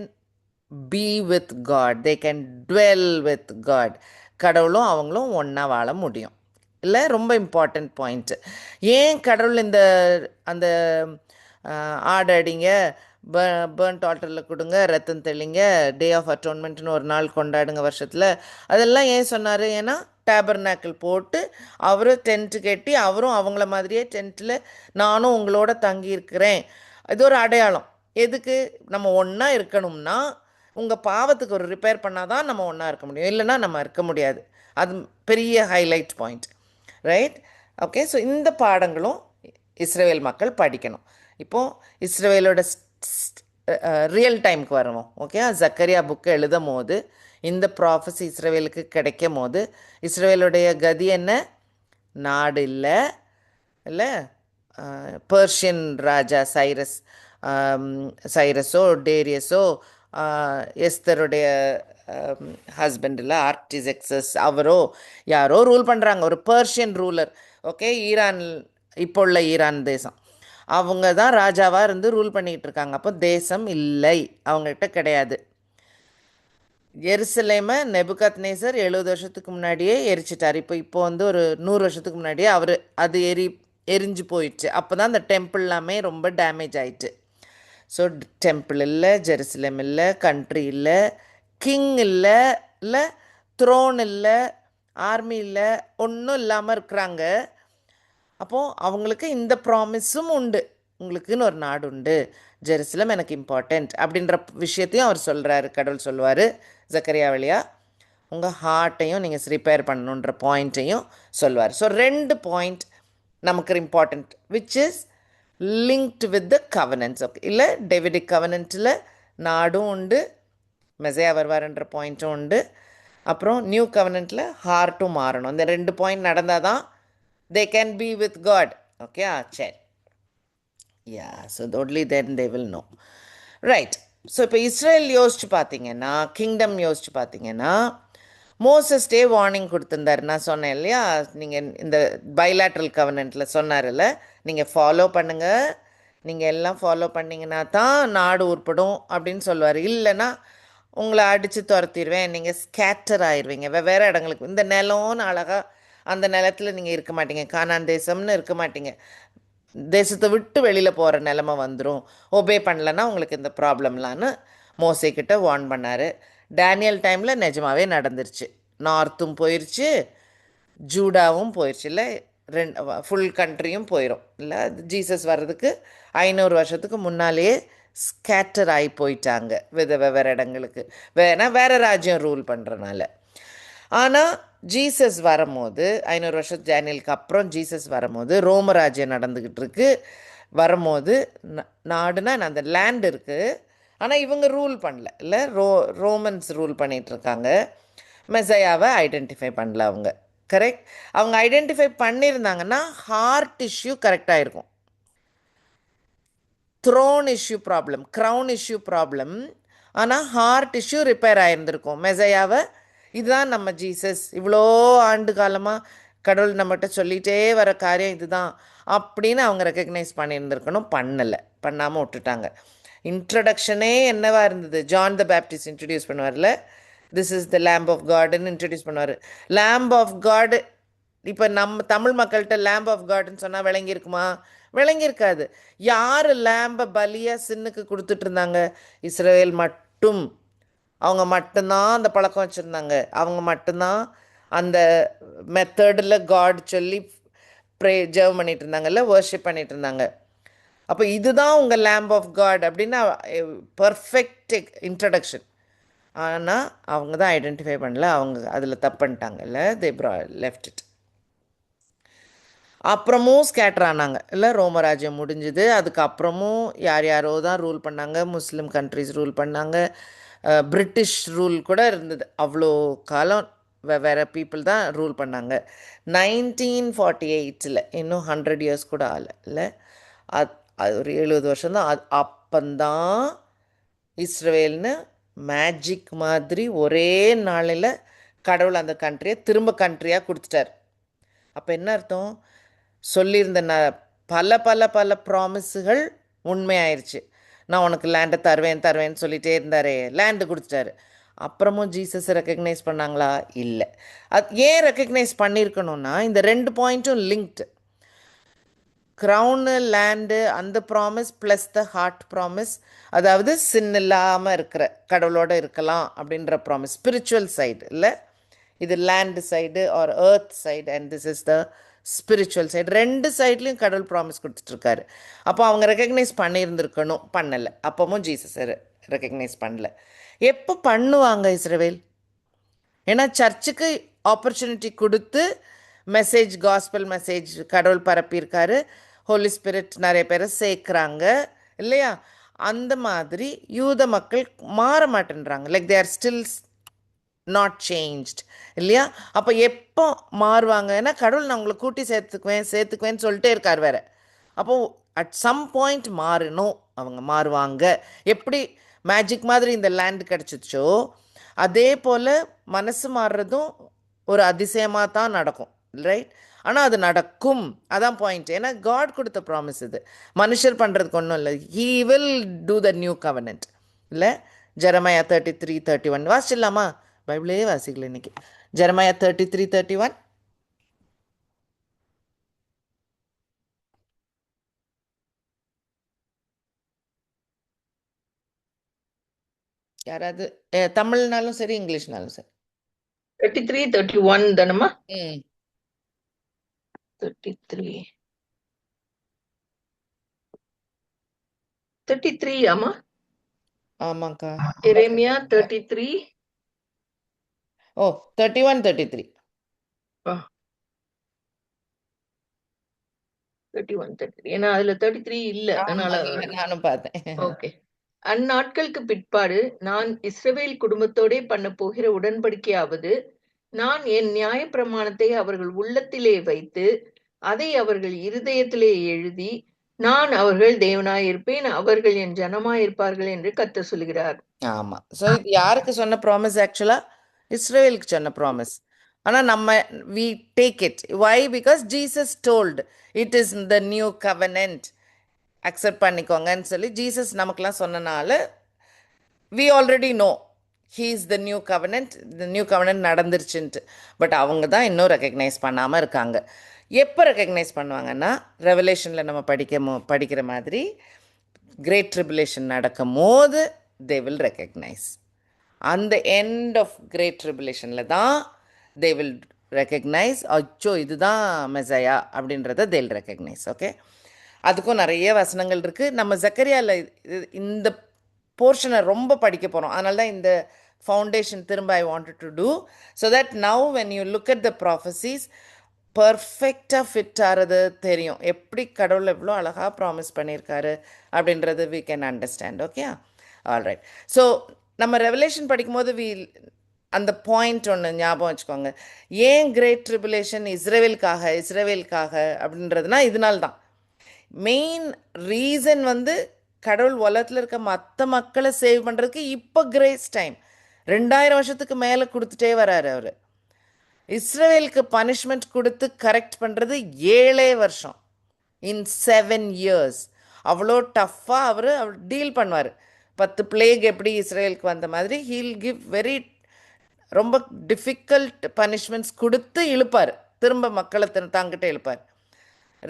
be with God, they can dwell with God. கடவுளும் அவங்களும் ஒன்றா வாழ முடியும். இல்லை, ரொம்ப இம்பார்ட்டண்ட் பாயிண்ட்டு. ஏன் கடவுள் இந்த அந்த ஆடு அடிங்க, பேர்ன்ட் ஆல்டரில் கொடுங்க, ரத்தம் தெளிங்க, டே ஆஃப் அட்டோன்மெண்ட்னு ஒரு நாள் கொண்டாடுங்க வருஷத்தில், அதெல்லாம் ஏன் சொன்னார்? ஏன்னா டேபர்நாக்கிள் போட்டு அவர் டென்ட்டு கட்டி அவரும் அவங்கள மாதிரியே டென்ட்டில் நானும் உங்களோட தங்கியிருக்கிறேன். இது ஒரு அடையாளம். எதுக்கு? நம்ம ஒன்றா இருக்கணும்னா உங்கள் பாவத்துக்கு ஒரு ரிப்பேர் பண்ணால் தான் நம்ம ஒன்றா இருக்க முடியும், இல்லைன்னா நம்ம இருக்க முடியாது. அது பெரிய highlight point, right? Okay, so இந்த பாடங்களும் இஸ்ரேல் மக்கள் படிக்கணும். இப்போது இஸ்ரேலோட ரியல் டைமுக்கு வருவோம். ஓகே, ஜக்கரியா புக்கு எழுதும் போது இந்த ப்ராஃபஸி இஸ்ரேலுக்கு கிடைக்கும் போது இஸ்ரேலுடைய கதி என்ன? நாடு இல்லை, இல்லை பெர்ஷியன் ராஜா சைரஸோ டேரியஸோ எஸ்தருடைய ஹஸ்பண்டில் ஆர்டிசெக்ஸஸ் அவரோ யாரோ ரூல் பண்ணுறாங்க, ஒரு பெர்ஷியன் ரூலர். ஓகே, ஈரான், இப்போ உள்ள ஈரான் தேசம், அவங்க தான் ராஜாவாக இருந்து ரூல் பண்ணிக்கிட்டு இருக்காங்க. அப்போ தேசம் இல்லை, அவங்ககிட்ட கிடையாது. எருசலேமை நெபுகத்நேசர் 70 வருஷத்துக்கு முன்னாடியே எரிச்சிட்டார். இப்போ வந்து ஒரு 100 வருஷத்துக்கு முன்னாடியே அது எரிஞ்சு போயிடுச்சு. அப்போ தான் அந்த டெம்பிள் எல்லாமே ரொம்ப டேமேஜ் ஆயிட்டு. ஸோ டெம்பிள் இல்லை, ஜெருசலேம் இல்லை, கண்ட்ரி இல்லை, கிங் இல்லை, இல்லை த்ரோன் இல்லை, ஆர்மி இல்லை, ஒன்றும் இல்லாமல் இருக்கிறாங்க. அப்போது அவங்களுக்கு இந்த ப்ராமிஸும் உண்டு, உங்களுக்குன்னு ஒரு நாடு உண்டு, ஜெருசலம் எனக்கு இம்பார்ட்டண்ட் அப்படின்ற விஷயத்தையும் அவர் சொல்கிறாரு. கடவுள் சொல்லுவார் ஜக்கரியா வழியா, உங்கள் ஹார்ட்டையும் நீங்கள் ரிப்பேர் பண்ணணுன்ற பாயிண்ட்டையும் சொல்லுவார். ஸோ 2 பாயிண்ட் நமக்கு important, which is linked with the covenants. Okay, இல்லை டேவிடிக் கவனன்ட்டில் நாடும் உண்டு, மெசையா வருவார்ன்ற பாயிண்ட்டும் உண்டு. அப்புறம் நியூ கவனன்ட்டில் ஹார்ட்டும் மாறணும். இந்த 2 பாயிண்ட் நடந்தால் தான் they can be with God. Okay, சரி. Yeah, so only then they will know. Right. So இப்போ இஸ்ரேல் யோசிச்சு பார்த்தீங்கன்னா, கிங்டம் யோசிச்சு பார்த்தீங்கன்னா, மோசஸ்டே வார்னிங் கொடுத்துருந்தார். நான் சொன்னேன் இல்லையா, நீங்கள் இந்த பைலாட்ரல் கவர்னன்ட்டில் சொன்னார்ல, நீங்கள் ஃபாலோ பண்ணுங்கள், நீங்கள் எல்லாம் ஃபாலோ பண்ணிங்கன்னா தான் நாடு உருப்படும் அப்படின்னு சொல்லுவார். இல்லைன்னா உங்களை அடித்து துரத்திடுவேன், நீங்கள் ஸ்கேட்டர் ஆயிடுவீங்க வெவ்வேறு இடங்களுக்கு. இந்த நிலம்னு அழகாக அந்த நிலத்தில் நீங்கள் இருக்க மாட்டீங்க, கானான் தேசம்னு இருக்க மாட்டீங்க, தேசத்தை விட்டு வெளியில் போகிற நிலமை வந்துடும், ஒபே பண்ணலன்னா உங்களுக்கு இந்த ப்ராப்ளம்லான்னு மோசேக்கிட்ட வார்ன் பண்ணார். டேனியல் டைமில் நிஜமாகவே நடந்துருச்சு. நார்த்தும் போயிடுச்சு, ஜூடாவும் போயிடுச்சு, இல்லை ஃபுல் கண்ட்ரியும் போயிடும். இல்லை, ஜீசஸ் வர்றதுக்கு 500 வருஷத்துக்கு முன்னாலேயே ஸ்கேட்டர் ஆகி போயிட்டாங்க வெவ்வேறு இடங்களுக்கு, வேறு ராஜ்யம் ரூல் பண்ணுறனால. ஆனால் ஜீசஸ் வரும்போது 500 வருஷம் டேனியலுக்கு அப்புறம் ஜீசஸ் வரும்போது ரோமராஜ்யம் நடந்துக்கிட்டு இருக்கு. வரும்போது நாடுனா அந்த லேண்ட் இருக்குது, ஆனால் இவங்க ரூல் பண்ணல, இல்லை ரோமன்ஸ் ரூல் பண்ணிகிட்ருக்காங்க. மெசையாவை ஐடென்டிஃபை பண்ணல அவங்க. கரெக்ட். அவங்க ஐடென்டிஃபை பண்ணியிருந்தாங்கன்னா ஹார்ட் இஷ்யூ கரெக்டாக இருக்கும், throne issue problem, crown issue problem, ஆனால் ஹார்ட் இஷ்யூ ரிப்பேர் ஆகிருந்திருக்கும். மெசையாவை இதுதான் நம்ம ஜீசஸ், இவ்வளோ ஆண்டு காலமாக கடவுள் நம்மகிட்ட சொல்லிகிட்டே வர காரியம் இதுதான் அப்படின்னு அவங்க ரெக்கக்னைஸ் பண்ணியிருந்திருக்கணும். பண்ணலை, பண்ணாமல் விட்டுட்டாங்க. இன்ட்ரடக்ஷனே என்னவாக இருந்தது? ஜான் த பேப்டிஸ்ட் இன்ட்ரடியூஸ் பண்ணுவார்ல, this is the lamb of காட்னு இன்ட்ரடியூஸ் பண்ணுவார். லேம்ப் ஆஃப் காடு, இப்போ நம்ம தமிழ் மக்கள்கிட்ட லேம்ப் ஆஃப் காடுன்னு சொன்னால் விளங்கியிருக்குமா? விளங்கியிருக்காது. யார் லேம்பை பலியாக சின்னுக்கு கொடுத்துட்டு இருந்தாங்க? இஸ்ரேல் மட்டும். அவங்க மட்டும்தான் அந்த பழக்கம் வச்சுருந்தாங்க, அவங்க மட்டும்தான் அந்த மெத்தடில் காட் சொல்லி ஜெபம் பண்ணிகிட்டு இருந்தாங்கல்ல, வர்ஷிப் பண்ணிகிட்டு இருந்தாங்க. அப்போ இதுதான் உங்கள் லேம்ப் ஆஃப் காட் அப்படின்னா பர்ஃபெக்ட் இன்ட்ரடக்ஷன். ஆனால் அவங்க தான் ஐடென்டிஃபை பண்ணல, அவங்க அதில் தப்பு பண்ணிட்டாங்கல்ல, தே லெஃப்ட் இட். அப்புறமும் ஸ்கேட்டர் ஆனாங்க இல்லை, ரோமராஜ்யம் முடிஞ்சுது. அதுக்கப்புறமும் யார் யாரோ தான் ரூல் பண்ணாங்க, முஸ்லீம் கண்ட்ரிஸ் ரூல் பண்ணாங்க, பிரிட்டிஷ் ரூல் கூட இருந்தது. அவ்வளோ காலம் வேறு பீப்புள் தான் ரூல் பண்ணாங்க. 1948 இன்னும் 100 இயர்ஸ் கூட ஆகலை இல்லை, அது அது ஒரு 70 வருஷம்தான். அப்பந்தான் இஸ்ரேல்னு மேஜிக் மாதிரி ஒரே நாளில் கடவுள் அந்த கண்ட்ரியை திரும்ப கண்ட்ரியாக கொடுத்துட்டார். அப்போ என்ன அர்த்தம்? சொல்லியிருந்த பல பல பல ப்ராமிஸுகள் உண்மையாயிருச்சு. நான் உனக்கு லேண்டை தருவேன் தருவேன்னு சொல்லிகிட்டே இருந்தாரே, லேண்டு கொடுத்துட்டாரு. அப்புறமும் ஜீசஸ் ரெக்கக்னைஸ் பண்ணாங்களா? இல்லை. அது ஏன் ரெக்கக்னைஸ் பண்ணியிருக்கணும்னா, இந்த 2 பாயிண்ட்டும் லிங்க்டு. க்ரௌனு, லேண்டு, அந்த promise plus the heart promise, அதாவது சின் இல்லாமல் இருக்கிற கடவுளோடு இருக்கலாம் அப்படின்ற ப்ராமிஸ், ஸ்பிரிச்சுவல் சைடு இல்லை. இது land side or earth side and this is the spiritual side. 2 சைட்லேயும் கடவுள் ப்ராமிஸ் கொடுத்துட்ருக்காரு. அப்போ அவங்க ரெக்கக்னைஸ் பண்ணியிருந்துருக்கணும், பண்ணலை. அப்பவும் ஜீசஸ் ரெக்கக்னைஸ் பண்ணல. எப்போ பண்ணுவாங்க இஸ்ரவேல்? ஏன்னா சர்ச்சுக்கு ஆப்பர்ச்சுனிட்டி கொடுத்து மெசேஜ், காஸ்பல் மெசேஜ் கடவுள் பரப்பியிருக்காரு. ஹோலி ஸ்பிரிட் நிறைய பேரை சேர்க்குறாங்க இல்லையா? அந்த மாதிரி யூத மக்கள் மாற மாட்டேன்றாங்க. Like they are still not changed இல்லையா? அப்போ எப்போ மாறுவாங்க? ஏன்னா கடவுள் நான் உங்களை கூட்டி சேர்த்துக்குவேன்னு சொல்லிட்டே இருக்கார் வேற. அப்போது அட் சம் பாயிண்ட் மாறணும், அவங்க மாறுவாங்க. எப்படி மேஜிக் மாதிரி இந்த லேண்டு கிடச்சிச்சோ அதே போல் மனசு மாறுறதும் ஒரு அதிசயமாக தான் நடக்கும், ரைட்? ஆனால் அது நடக்கும், அதான் பாயிண்ட். ஏன்னா காட் கொடுத்த ப்ராமிஸ் இது, மனுஷர் பண்ணுறதுக்கு ஒன்றும் இல்லை. He will do the new கவர்னன்ட் இல்லை. ஜெரமையா 33:31 வாசிச்சிடலாமா? பைபிளே வாசிக்கல இன்னைக்கு. ஜெரமையா 33:31. யாராவது தமிழ்னாலும் சரி இங்கிலீஷ்னாலும் சரி. 33:31 தானம்மா? ம் 33 ஆமா, ஆமாக்கா. எரேமியா 33. ஓ 31 33. 31 ஏன்னா அதுல 33 இல்ல, அதனால நானும் பார்த்தேன். ஓகே. அந்நாட்களுக்கு பிற்பாடு நான் இஸ்ரவேல் குடும்பத்தோடே பண்ண போகிற உடன்படிக்கையாவது, நான் என் நியாய பிரமாணத்தை அவர்கள் உள்ளத்திலே வைத்து அதை அவர்கள் இருதயத்திலே எழுதி, நான் அவர்கள் தேவனாயிருப்பேன், அவர்கள் என் ஜனமாயிருப்பார்கள் என்று கர்த்தர் சொல்கிறார். ஆமாம். ஸோ இது யாருக்கு சொன்ன ப்ராமிஸ்? ஆக்சுவலாக இஸ்ரேலுக்கு சொன்ன ப்ராமிஸ். ஆனால் நம்ம we take it. Why? Because Jesus told it is the new covenant, accept பண்ணிக்கோங்கன்னு சொல்லி ஜீசஸ் நமக்கெல்லாம் சொன்னனால we already know he is the new covenant, the new covenant நடந்துருச்சுன்ட்டு. பட் அவங்க தான் இன்னும் ரெக்கக்னைஸ் பண்ணாமல் இருக்காங்க. எப்போ ரெக்கக்னைஸ் பண்ணுவாங்கன்னா, ரெவலேஷனில் நம்ம படிக்கிற மாதிரி கிரேட் ட்ரிபுலேஷன் நடக்கும் போது தே வில் ரெக்கக்னைஸ். அந்த எண்ட் ஆஃப் கிரேட் ட்ரிபுலேஷனில் தான் தே வில் ரெக்கக்னைஸ், அச்சோ இதுதான் மெசையா அப்படின்றத தேல் ரெக்கக்னைஸ். ஓகே, அதுக்கும் நிறைய வசனங்கள் இருக்குது. நம்ம ஜக்கரியாவில் இந்த போர்ஷனை ரொம்ப படிக்க போகிறோம். அதனால தான் இந்த ஃபவுண்டேஷன் திரும்ப I wanted to do, so that now when you look at the prophecies பர்ஃபெக்டாக ஃபிட் ஆகிறது தெரியும். எப்படி கடவுள் எவ்வளோ அழகாக ப்ராமிஸ் பண்ணியிருக்காரு அப்படின்றது we can understand. Okay, alright. So நம்ம ரெவலேஷன் படிக்கும்போது அந்த பாயிண்ட் ஒன்று ஞாபகம் வச்சுக்கோங்க. ஏன் கிரேட் ட்ரிபுலேஷன் இஸ்ரேவேலுக்காக அப்படின்றதுனா இதனால்தான். மெயின் ரீசன் வந்து கடவுள் உலகத்தில் இருக்க மற்ற மக்களை சேவ் பண்ணுறதுக்கு இப்போ கிரேஸ் டைம் 2000 வருஷத்துக்கு மேலே கொடுத்துட்டே வராரு அவர். இஸ்ரேலுக்கு பனிஷ்மெண்ட் கொடுத்து கரெக்ட் பண்ணுறது 7 வருஷம், இன் 7 இயர்ஸ். அவ்வளோ டஃப்பாக அவர் டீல் பண்ணுவார். 10 பிளேக் எப்படி இஸ்ரேலுக்கு வந்த மாதிரி ஹீல் கிவ் வெரி ரொம்ப டிஃபிகல்ட் பனிஷ்மெண்ட்ஸ் கொடுத்து இழுப்பார், திரும்ப மக்களை தாங்கிட்ட இழுப்பார்.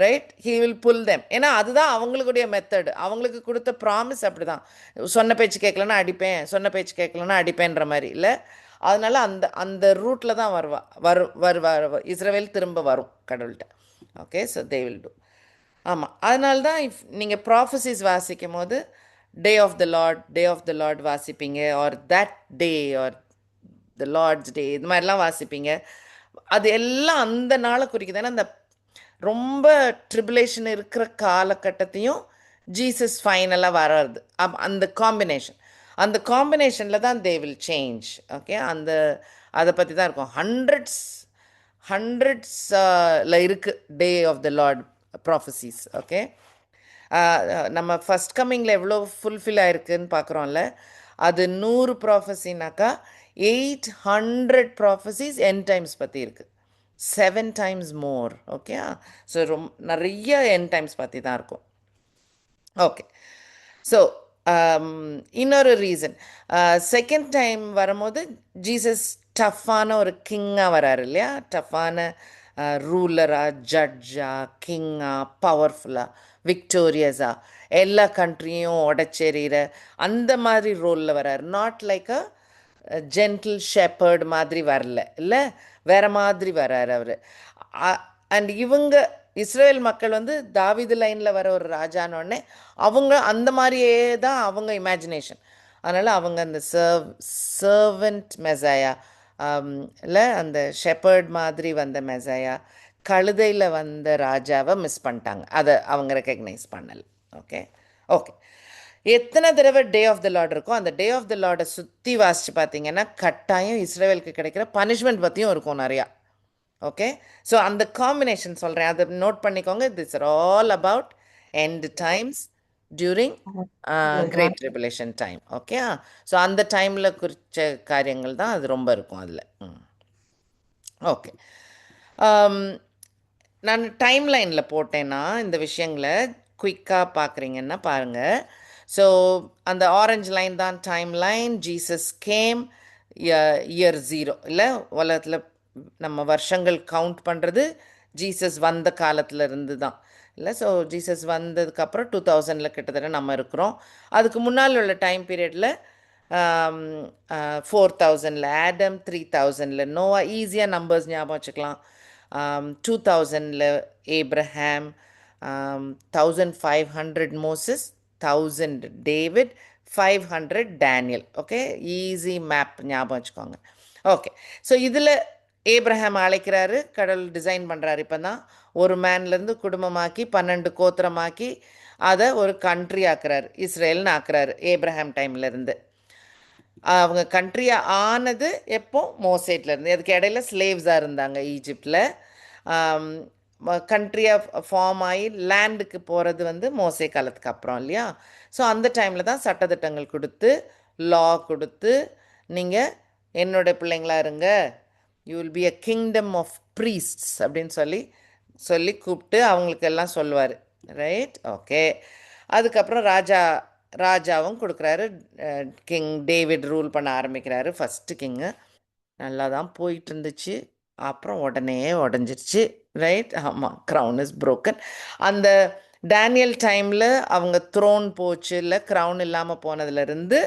Right, he will pull them. ஏன்னா அதுதான் அவங்களுடைய மெத்தடு. அவங்களுக்கு கொடுத்த ப்ராமிஸ் அப்படி தான். சொன்ன பேச்சு கேட்கலன்னா அடிப்பேன், சொன்ன பேச்சு கேட்கலன்னா அடிப்பேன்ற மாதிரி இல்லை. அதனால் அந்த ரூட்டில் தான் வருவார் இஸ்ரவேல், திரும்ப வரும் கடவுள்கிட்ட. Okay, so they will do. ஆமாம், அதனால தான் நீங்கள் ப்ராஃபஸிஸ் வாசிக்கும் போது டே ஆஃப் த லார்ட் வாசிப்பீங்க, or that day or the Lord's day, இது மாதிரிலாம் வாசிப்பீங்க. அது எல்லாம் அந்த நாளை குறிக்குது. ஏன்னா அந்த ரொம்ப ட்ரிபுலேஷன் இருக்கிற காலகட்டத்தையும் ஜீசஸ் ஃபைனலாக வர்றது அந்த காம்பினேஷனில் தான் தே வில் சேஞ்ச். ஓகே, அதை பற்றி தான் இருக்கும். ஹண்ட்ரட்ஸில் இருக்குது day of the Lord prophecies. Okay, நம்ம ஃபஸ்ட் கம்மிங்கில் எவ்வளோ ஃபுல்ஃபில் ஆயிருக்குன்னு பார்க்குறோம்ல, அது 100 ப்ராஃபஸினாக்கா 800 ப்ராஃபஸிஸ் என் டைம்ஸ் பற்றி இருக்குது. 7 times மோர். ஓகே, ஸோ நிறைய என் டைம்ஸ் பற்றி தான் இருக்கும். ஓகே, ஸோ இன்னொரு ரீசன், செகண்ட் டைம் வரும்போது ஜீசஸ் டஃப்பான ஒரு கிங்காக வராரு இல்லையா, டஃப்பான ரூலரா, ஜட்ஜா, கிங்கா, பவர்ஃபுல்லாக, விக்டோரியஸாக, எல்லா கண்ட்ரியும் உடச்செறிகிற அந்த மாதிரி ரோலில் வராரு. Not like a gentle shepherd மாதிரி வரல, இல்லை வேற மாதிரி வராரு அவர். அண்ட் இவங்க இஸ்ரேல் மக்கள் வந்து தாவீது லைனில் வர ஒரு ராஜானோடனே அவங்க அந்த மாதிரியே தான் அவங்க இமேஜினேஷன். அதனால் அவங்க அந்த சர்வன்ட் மெசாயா இல்லை அந்த ஷெப்பர்ட் மாதிரி வந்த மெசாயா, கழுதையில் வந்த ராஜாவை மிஸ் பண்ணிட்டாங்க. அதை அவங்க ரெக்கக்னைஸ் பண்ணலை. ஓகே ஓகே, எத்தனை தடவை டே ஆஃப் த லார்ட் இருக்கோ அந்த டே ஆஃப் த லார்டை சுற்றி வாசித்து பார்த்தீங்கன்னா கட்டாயம் இஸ்ரேலுக்கு கிடைக்கிற பனிஷ்மெண்ட் பற்றியும் இருக்கும் நிறையா. ஓகே, ஸோ அந்த காம்பினேஷன் சொல்கிறேன், அதை நோட் பண்ணிக்கோங்க. This are all about end times during great tribulation time. Okay, so அந்த டைமில் குறித்த காரியங்கள் தான் அது ரொம்ப இருக்கும் அதில். ஓகே, நான் டைம் லைனில் போட்டேன்னா இந்த விஷயங்களை குயிக்காக பார்க்குறீங்கன்னா பாருங்கள். ஸோ அந்த ஆரஞ்சு லைன் தான் time line. Jesus game year 0, இல்லை உலகத்தில் நம்ம வருஷங்கள் கவுண்ட் பண்ணுறது ஜீசஸ் வந்த காலத்தில் இருந்து தான், இல்லை. ஸோ ஜீசஸ் வந்ததுக்கப்புறம் 2000 கிட்டத்தட்ட நம்ம இருக்கிறோம். அதுக்கு முன்னால் உள்ள டைம் பீரியடில் 4000 ஆடம், 3000 நோவா, ஈஸியாக நம்பர்ஸ் ஞாபகம் வச்சுக்கலாம். 2000 Abraham, 1500 Moses, 1000 David, 500 Daniel. Okay, easy map ஞாபகம் வச்சுக்கோங்க. ஓகே, ஸோ இதில் ஏப்ரஹாம் அழைக்கிறாரு, கடவுள் டிசைன் பண்ணுறாரு. இப்போ தான் ஒரு மேன்லேருந்து குடும்பமாக்கி 12 கோத்திரமாக்கி அதை ஒரு கண்ட்ரி ஆக்குறாரு, இஸ்ரேல்னு ஆக்குறாரு ஏப்ரஹாம் டைம்லேருந்து. அவங்க கண்ட்ரியாக ஆனது எப்போ? மோசேட்லேருந்து. அதுக்கு இடையில ஸ்லேவ்ஸாக இருந்தாங்க ஈஜிப்டில். கண்ட்ரியாக ஃபார்ம் ஆகி லேண்டுக்கு போகிறது வந்து மோசே காலத்துக்கு அப்புறம் இல்லையா. ஸோ அந்த டைமில் தான் சட்டத்திட்டங்கள் கொடுத்து, லா கொடுத்து, நீங்கள் என்னோட பிள்ளைங்களா இருங்க, you will be a kingdom of priests அப்படின்னு சொல்லி கூப்பிட்டு அவங்களுக்கு எல்லாம் சொல்லுவார். Right, okay. அதுக்கப்புறம் ராஜாவும் கொடுக்குறாரு. கிங் டேவிட் ரூல் பண்ண ஆரம்பிக்கிறாரு, ஃபஸ்ட்டு கிங்கு. நல்லா தான் போயிட்டு இருந்துச்சு, அப்புறம் உடனே உடஞ்சிருச்சு. ரைட், ஆமாம், க்ரௌன் இஸ் புரோக்கன். அந்த டேனியல் டைமில் அவங்க த்ரோன் போச்சு, இல்லை க்ரௌன் இல்லாமல் போனதுலேருந்து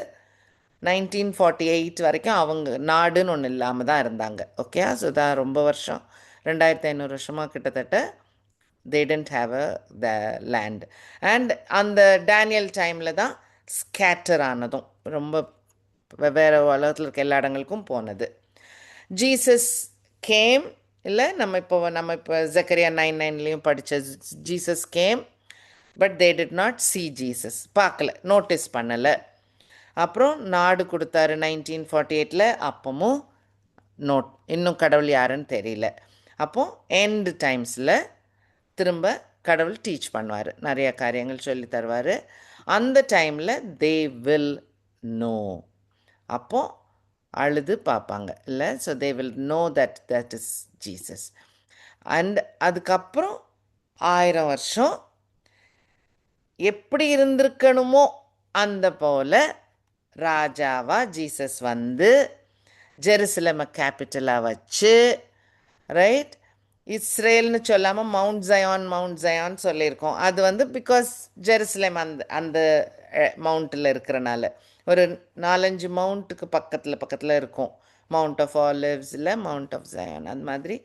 1948 வரைக்கும் அவங்க நாடுன்னு ஒன்று இல்லாமல் தான் இருந்தாங்க. ஓகே, ஸோ தான் ரொம்ப வருஷம், 2500 வருஷமாக கிட்டத்தட்ட they didn't have the land. and அந்த டேனியல் டைமில் தான் ஸ்கேட்டர் ஆனதும், ரொம்ப வெவ்வேறு உலகத்தில் இருக்க எல்லா இடங்களுக்கும் போனது. ஜீசஸ் கேம், இல்லை நம்ம இப்போ ஜக்கரியா 9:9 படித்த Jesus game, but they did not see Jesus, பார்க்கல, நோட்டீஸ் பண்ணலை. அப்புறம் நாடு கொடுத்தாரு 1948, அப்பவும் இன்னும் கடவுள் யாருன்னு தெரியல. அப்போது எண்ட் டைம்ஸில் திரும்ப கடவுள் டீச் பண்ணுவார், நிறைய காரியங்கள் சொல்லி தருவார். அந்த டைமில் தே வில் நோ, அப்போது அழுது பார்ப்பாங்க, இல்லை. So they will know that is Jesus. And அதுக்கப்புறம் 1000 வருஷம் எப்படி இருந்திருக்கணுமோ அந்த போல் ராஜாவாக ஜீசஸ் வந்து ஜெருசலேமை கேபிட்டலாக வச்சு, ரைட், இஸ்ரேல்னு சொல்லாமல் மவுண்ட் ஜயான் சொல்லியிருக்கோம். அது வந்து பிகாஸ் ஜெருசலேம் அந்த மவுண்ட்டில் இருக்கிறனால ஒரு 4-5 மவுண்ட்டுக்கு பக்கத்தில் இருக்கும். மவுண்ட் ஆஃப் ஆலிவ்ஸ், இல்லை மவுண்ட் ஆஃப் ஜயான், அந்த மாதிரி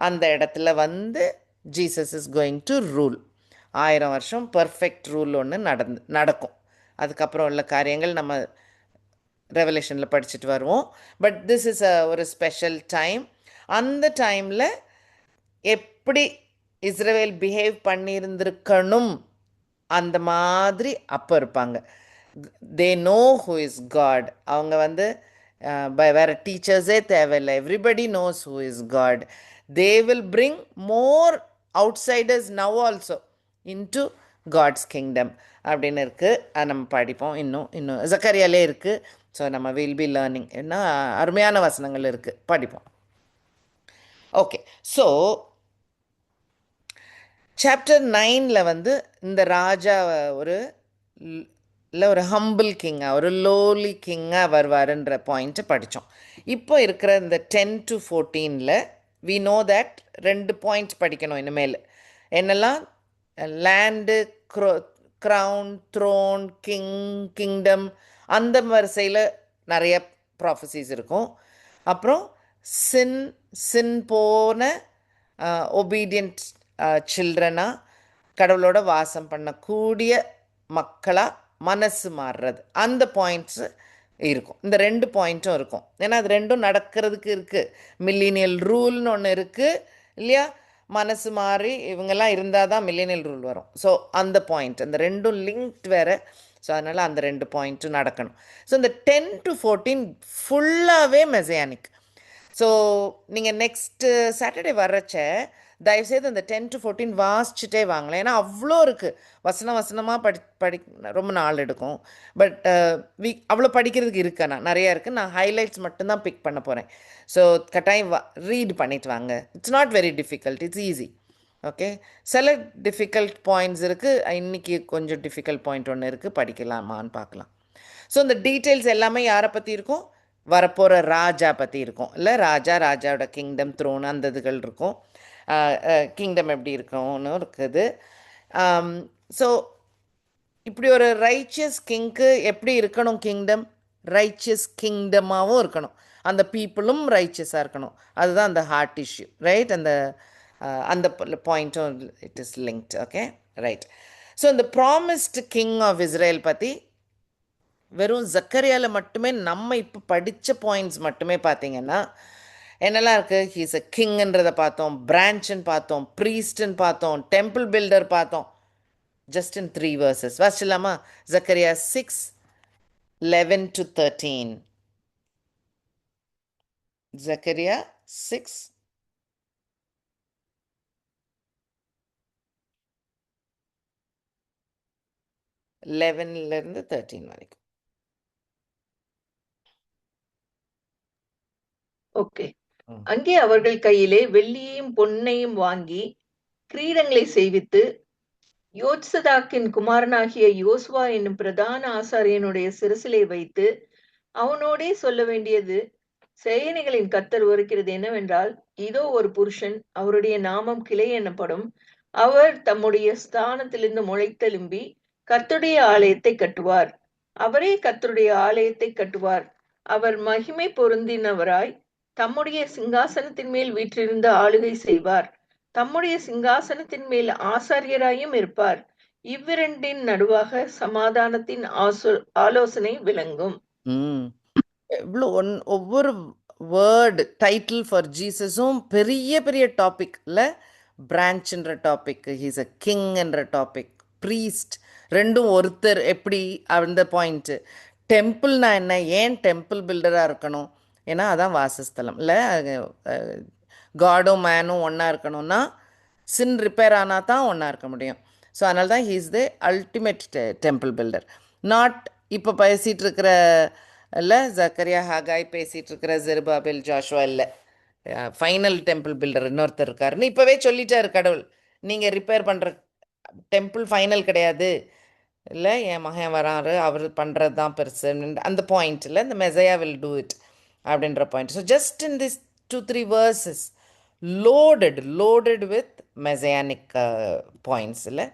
அந்த இடத்துல வந்து Jesus is going to rule. 1000 வருஷம் பர்ஃபெக்ட் ரூல் ஒன்று நடக்கும். அதுக்கப்புறம் உள்ள காரியங்கள் நம்ம ரெவலேஷனில் படிச்சுட்டு வருவோம். பட் திஸ் இஸ் ஒரு ஸ்பெஷல் டைம். அந்த டைமில் எப்படி இஸ்ரவேல் பிஹேவ் பண்ணியிருந்திருக்கணும் அந்த மாதிரி அப்போ இருப்பாங்க. They know who is God. அவங்க வந்து வேற டீச்சர்ஸே தேவையில்லை, everybody knows who is God. They will bring more outsiders now also into God's kingdom அப்படின்னு இருக்குது. அது நம்ம படிப்போம். இன்னும் இன்னும் ஜக்கரியாலே இருக்குது. ஸோ நம்ம வில் பி லேர்னிங். என்ன அருமையான வசனங்கள் இருக்குது, படிப்போம். ஓகே, ஸோ சாப்டர் 9ல் வந்து இந்த ராஜா ஒரு இல்லை ஒரு ஹம்பிள் கிங்காக, ஒரு லோலி கிங்காக வருவாருன்ற பாயிண்ட்டை படித்தோம். இப்போ இருக்கிற இந்த 10 to 14ல் வி நோ தட் 2 பாயிண்ட்ஸ் படிக்கணும் இனிமேல். என்னெல்லாம்? லேண்டு, க்ரௌன், த்ரோன், கிங்டம், அந்த வரிசையில் நிறைய ப்ராஃபஸிஸ் இருக்கும். அப்புறம் சின் போன ஒபீடியன்ட் சில்ட்ரனாக, கடவுளோட வாசம் பண்ணக்கூடிய மக்களாக மனசு மாறுறது, அந்த பாயிண்ட்ஸு இருக்கும். இந்த 2 பாயிண்ட்டும் இருக்கும். ஏன்னா அது ரெண்டும் நடக்கிறதுக்கு இருக்குது. மில்லினியல் ரூல்னு ஒன்று இருக்குது இல்லையா? மனசு மாறி இவங்கெல்லாம் இருந்தால் தான் மில்லினியல் ரூல் வரும். ஸோ அந்த பாயிண்ட், அந்த ரெண்டும் லிங்க்ட் வேறு. ஸோ அதனால் அந்த 2 பாயிண்ட்டும் நடக்கணும். ஸோ இந்த 10 to 14 ஃபுல்லாகவே மெசையானிக். ஸோ நீங்கள் நெக்ஸ்ட்டு சாட்டர்டே வர்றச்ச தயவுசெய்து அந்த 10 to 14 வாசிச்சுட்டே வாங்கலாம். ஏன்னா அவ்வளோ இருக்குது. வசனமாக படி ரொம்ப நாள் எடுக்கும். பட் அவ்வளோ படிக்கிறதுக்கு இருக்கேண்ணா, நிறையா இருக்குது. நான் ஹைலைட்ஸ் மட்டும்தான் பிக் பண்ண போகிறேன். ஸோ கட்டாயம் ரீட் பண்ணிட்டு வாங்க. It's not very difficult, it's easy. Okay, சில டிஃபிகல்ட் பாயிண்ட்ஸ் இருக்குது. இன்றைக்கி கொஞ்சம் டிஃபிகல்ட் பாயிண்ட் ஒன்று இருக்குது, படிக்கலாமான்னு பார்க்கலாம். ஸோ இந்த டீட்டெயில்ஸ் எல்லாமே யாரை பற்றி இருக்கும்? வரப்போகிற ராஜா பற்றி இருக்கும். இல்லை ராஜாவோட கிங்டம், த்ரோன், அந்த இதுகள் இருக்கும். கிங்டம் எப்படி இருக்கும்னு இருக்குது. ஸோ இப்படி ஒரு ரைச்சியஸ் கிங்க்கு எப்படி இருக்கணும்? கிங்டம் ரைச்சியஸ் கிங்டமாகவும் இருக்கணும். அந்த பீப்புளும் ரைச்சியஸாக இருக்கணும். அதுதான் அந்த ஹார்ட் இஷ்யூ, ரைட்? அந்த பாயிண்ட்டும் it is linked. Okay, right. So இந்த ப்ராமிஸ்டு கிங் ஆஃப் இஸ்ரேல் பற்றி வெறும் ஜக்கரியாவில் மட்டுமே நம்ம இப்போ படித்த பாயிண்ட்ஸ் மட்டுமே பார்த்தீங்கன்னா என்னெல்லாம் இருக்குது? ஹீஸ் அ கிங்ன்றதை பார்த்தோம், பிரான்ச்சுன்னு பார்த்தோம், ப்ரீஸ்ட்ன்னு பார்த்தோம், டெம்பிள் பில்டர் பார்த்தோம். Just in 3 verses. வாசிச்சலாமா? Zechariah 6:11 to 13. ஜக்கரியா 6:11 13 வரைக்கும். ஓகே. அங்கே அவர்கள் கையிலே வெள்ளியையும் பொன்னையும் வாங்கி கிரீடங்களை செய்வித்து யோத்சதாக்கின் குமாரனாகிய யோசுவா என்னும் பிரதான ஆசாரியனுடைய சிரசிலே வைத்து அவனோடே சொல்ல வேண்டியது, சேனைகளின் கர்த்தர் உரைக்கிறது என்னவென்றால், இதோ ஒரு புருஷன், அவருடைய நாமம் கிளை எனப்படும். அவர் தம்முடைய ஸ்தானத்திலிருந்து முளைத்தெலும்பி கர்த்தருடைய ஆலயத்தை கட்டுவார். அவரே கர்த்தருடைய ஆலயத்தை கட்டுவார். அவர் மகிமை பொருந்தினவராய் தம்முடைய சிங்காசனத்தின் மேல் வீற்றிருந்து ஆளுகை செய்வார். தம்முடைய சிங்காசனத்தின் மேல் ஆசாரியராயும் இருப்பார். இவ்விரண்டின் நடுவாக சமாதானத்தின் ஆலோசனை விளங்கும். இவ்வளோ ஒவ்வொரு வேர்டு டைட்டில் ஃபார் ஜீசஸும் பெரிய பெரிய டாபிக் இல்லை? பிரான்ச்ன்ற டாபிக், ஹீஸ் அ கிங்ன்ற டாபிக், ப்ரீஸ்ட், ரெண்டும் ஒருத்தர் எப்படி, அந்த பாயிண்ட்டு. டெம்பிள்னா என்ன? ஏன் டெம்பிள் பில்டராக இருக்கணும்? ஏன்னா அதான் வாசஸ்தலம் இல்லை? காடும் மேனும் ஒன்றா இருக்கணும்னா சின் ரிப்பேர் ஆனால் தான் ஒன்றா இருக்க முடியும். ஸோ அதனால தான் he is the ultimate temple builder. Not இப்போ பேசிகிட்டு இருக்கிற இல்லை ஜக்கரியா, ஹாகாய், பேசிகிட்டு இருக்கிற ஜெருபாபேல், ஜாஷுவா இல்லை. ஃபைனல் டெம்பிள் பில்டர் இன்னொருத்தர் இருக்காருன்னு இப்போவே சொல்லிட்டார் கடவுள். நீங்கள் ரிப்பேர் பண்ணுற டெம்பிள் ஃபைனல் கிடையாது இல்லை, என் மகன் வராரு, அவர் பண்ணுறது தான் பெருசு, அந்த பாயிண்ட்டில் இந்த மெசையா வில் டூ இட் அப்படின்ற point. So just in this 2-3 verses loaded with messianic points இல்லை?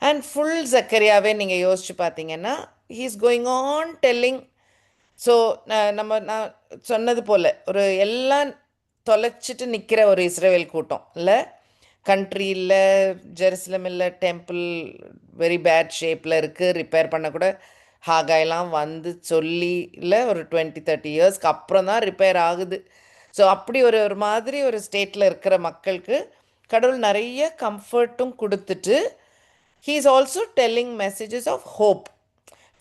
அண்ட் ஃபுல் ஜக்கரியாவே நீங்கள் யோசிச்சு பார்த்தீங்கன்னா he is going on telling. So நான் சொன்னது போல் ஒரு எல்லாம் தொலைச்சிட்டு நிற்கிற ஒரு இஸ்ரேல் கூட்டம் இல்லை? கண்ட்ரி இல்லை, ஜெருசலம் இல்லை, டெம்பிள் வெரி பேட் ஷேப்பில் இருக்குது, ரிப்பேர் பண்ணக்கூட ஹாகாயெல்லாம் வந்து சொல்லி இல்லை, ஒரு 20-30 இயர்ஸ்க்கு அப்புறம் தான் ரிப்பேர் ஆகுது. ஸோ அப்படி ஒரு மாதிரி ஒரு ஸ்டேட்டில் இருக்கிற மக்களுக்கு கடவுள் நிறைய கம்ஃபர்ட்டும் கொடுத்துட்டு he is also telling messages of hope.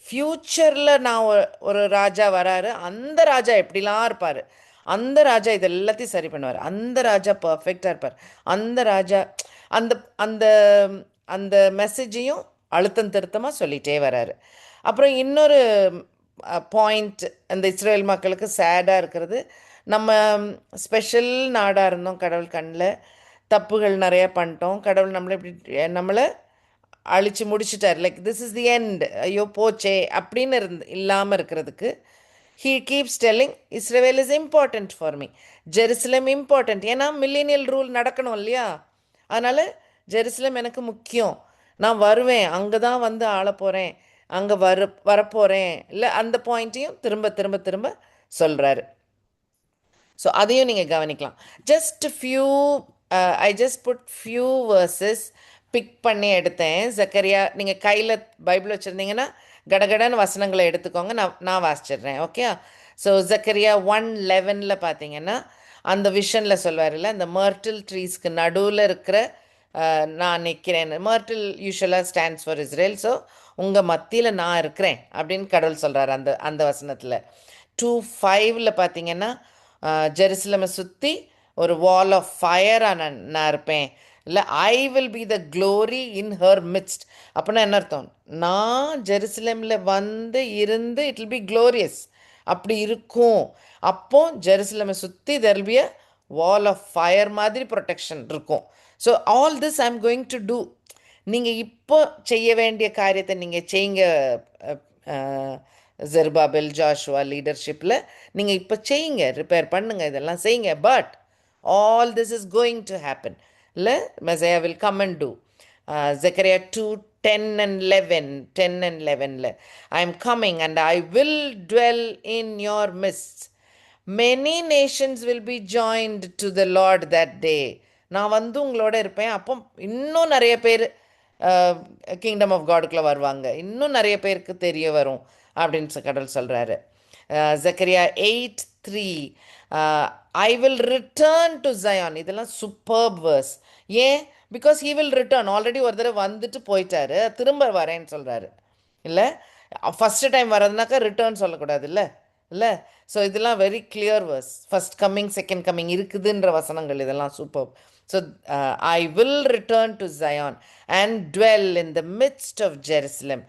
ஃப்யூச்சரில் நான் ஒரு ராஜா வராரு, அந்த ராஜா எப்படிலாம் இருப்பார், அந்த ராஜா இது எல்லாத்தையும் சரி பண்ணுவார், அந்த ராஜா பர்ஃபெக்டாக இருப்பார், அந்த ராஜா அந்த அந்த அந்த மெசேஜையும் அழுத்தம் திருத்தமாக சொல்லிகிட்டே வராரு. அப்புறம் இன்னொரு பாயிண்ட், அந்த இஸ்ரேல் மக்களுக்கு சேடாக இருக்கிறது, நம்ம ஸ்பெஷல் நாடாக இருந்தோம், கடவுள் கண்ணில் தப்புகள் நிறையா பண்ணிட்டோம், கடவுள் நம்மளை அழிச்சு முடிச்சிட்டார், like this is the end, ஐயோ போச்சே அப்படின்னு இல்லாமல் இருக்கிறதுக்கு he keeps telling Israel is important for me, Jerusalem important, ஏன்னா மில்லேனியல் ரூல் நடக்கணும் இல்லையா, அதனால் ஜெருசலம் எனக்கு முக்கியம், நான் வருவேன், அங்கே தான் வந்து ஆள போகிறேன், அங்கே வரப்போகிறேன், இல்லை அந்த பாயிண்ட்டையும் திரும்ப திரும்ப திரும்ப சொல்கிறாரு. ஸோ அதையும் நீங்கள் கவனிக்கலாம். Just few I just put few verses pick பண்ணி எடுத்தேன். ஜக்கரியா, நீங்கள் கையில் பைபிள் வச்சுருந்தீங்கன்னா கடகடன்னு வசனங்களை எடுத்துக்கோங்க, நான் வாசிச்சிடுறேன். ஓகே. ஸோ ஜக்கரியா 1:11 பார்த்தீங்கன்னா அந்த விஷனில் சொல்வார்ல, அந்த மர்டில் ட்ரீஸ்க்கு நடுவில் இருக்கிற நான் நிற்கிறேன். மர்டில் யூஷுவலாக ஸ்டாண்ட்ஸ் ஃபார் இஸ்ரேல். ஸோ உங்கள் மத்தியில் நான் இருக்கிறேன் அப்படின்னு கடவுள் சொல்கிறார் அந்த அந்த வசனத்தில். 2:5 பார்த்தீங்கன்னா ஜெருசலமை சுற்றி ஒரு வால் ஆஃப் ஃபயராக நான் இருப்பேன், இல்லை I will be the glory in her midst. அப்படின்னா என்ன அர்த்தம், நான் ஜெருசலேமில் வந்து இருந்து இட் வில் பி க்ளோரியஸ், அப்படி இருக்கும். அப்போ ஜெருசலேமை சுற்றி there will be a wall of fire மாதிரி ப்ரொடெக்ஷன் இருக்கும். So all this I am going to do. நீங்கள் இப்போ செய்ய வேண்டிய காரியத்தை நீங்கள் செய்யுங்க. ஜெருபாபெல் ஜாஷுவா லீடர்ஷிப்பில் நீங்கள் இப்போ செய்யுங்க, ரிப்பேர் பண்ணுங்க, இதெல்லாம் செய்யுங்க. But all this is going to happen. இல்லை, Messiah will come and do. Zechariah 2:10 and 11 I am coming and I will dwell in your midst. Many nations will be joined to the Lord that day. நான் வந்து உங்களோட இருப்பேன். அப்போ இன்னும் நிறைய பேர் கிங்டம் ஆஃப் காடுக்குள்ளே வருவாங்க, இன்னும் நிறைய பேருக்கு தெரிய வரும் அப்படின்னு கடவுள் சொல்கிறாரு. Zechariah 8:3 I will return to Zion. இதெல்லாம் சூப்பர்ப் வேர்ஸ். ஏன்? Because he will return. Already ஒரு தடவை வந்துட்டு போயிட்டாரு, திரும்ப வரேன்னு சொல்கிறாரு. இல்லை, ஃபஸ்ட்டு டைம் வர்றதுனாக்கா ரிட்டர்ன் சொல்லக்கூடாது இல்லை இல்லை. ஸோ இதெல்லாம் very clear verse. First coming second coming இருக்குதுன்ற வசனங்கள் இதெல்லாம் super. So I will return to Zion and dwell in the midst of Jerusalem.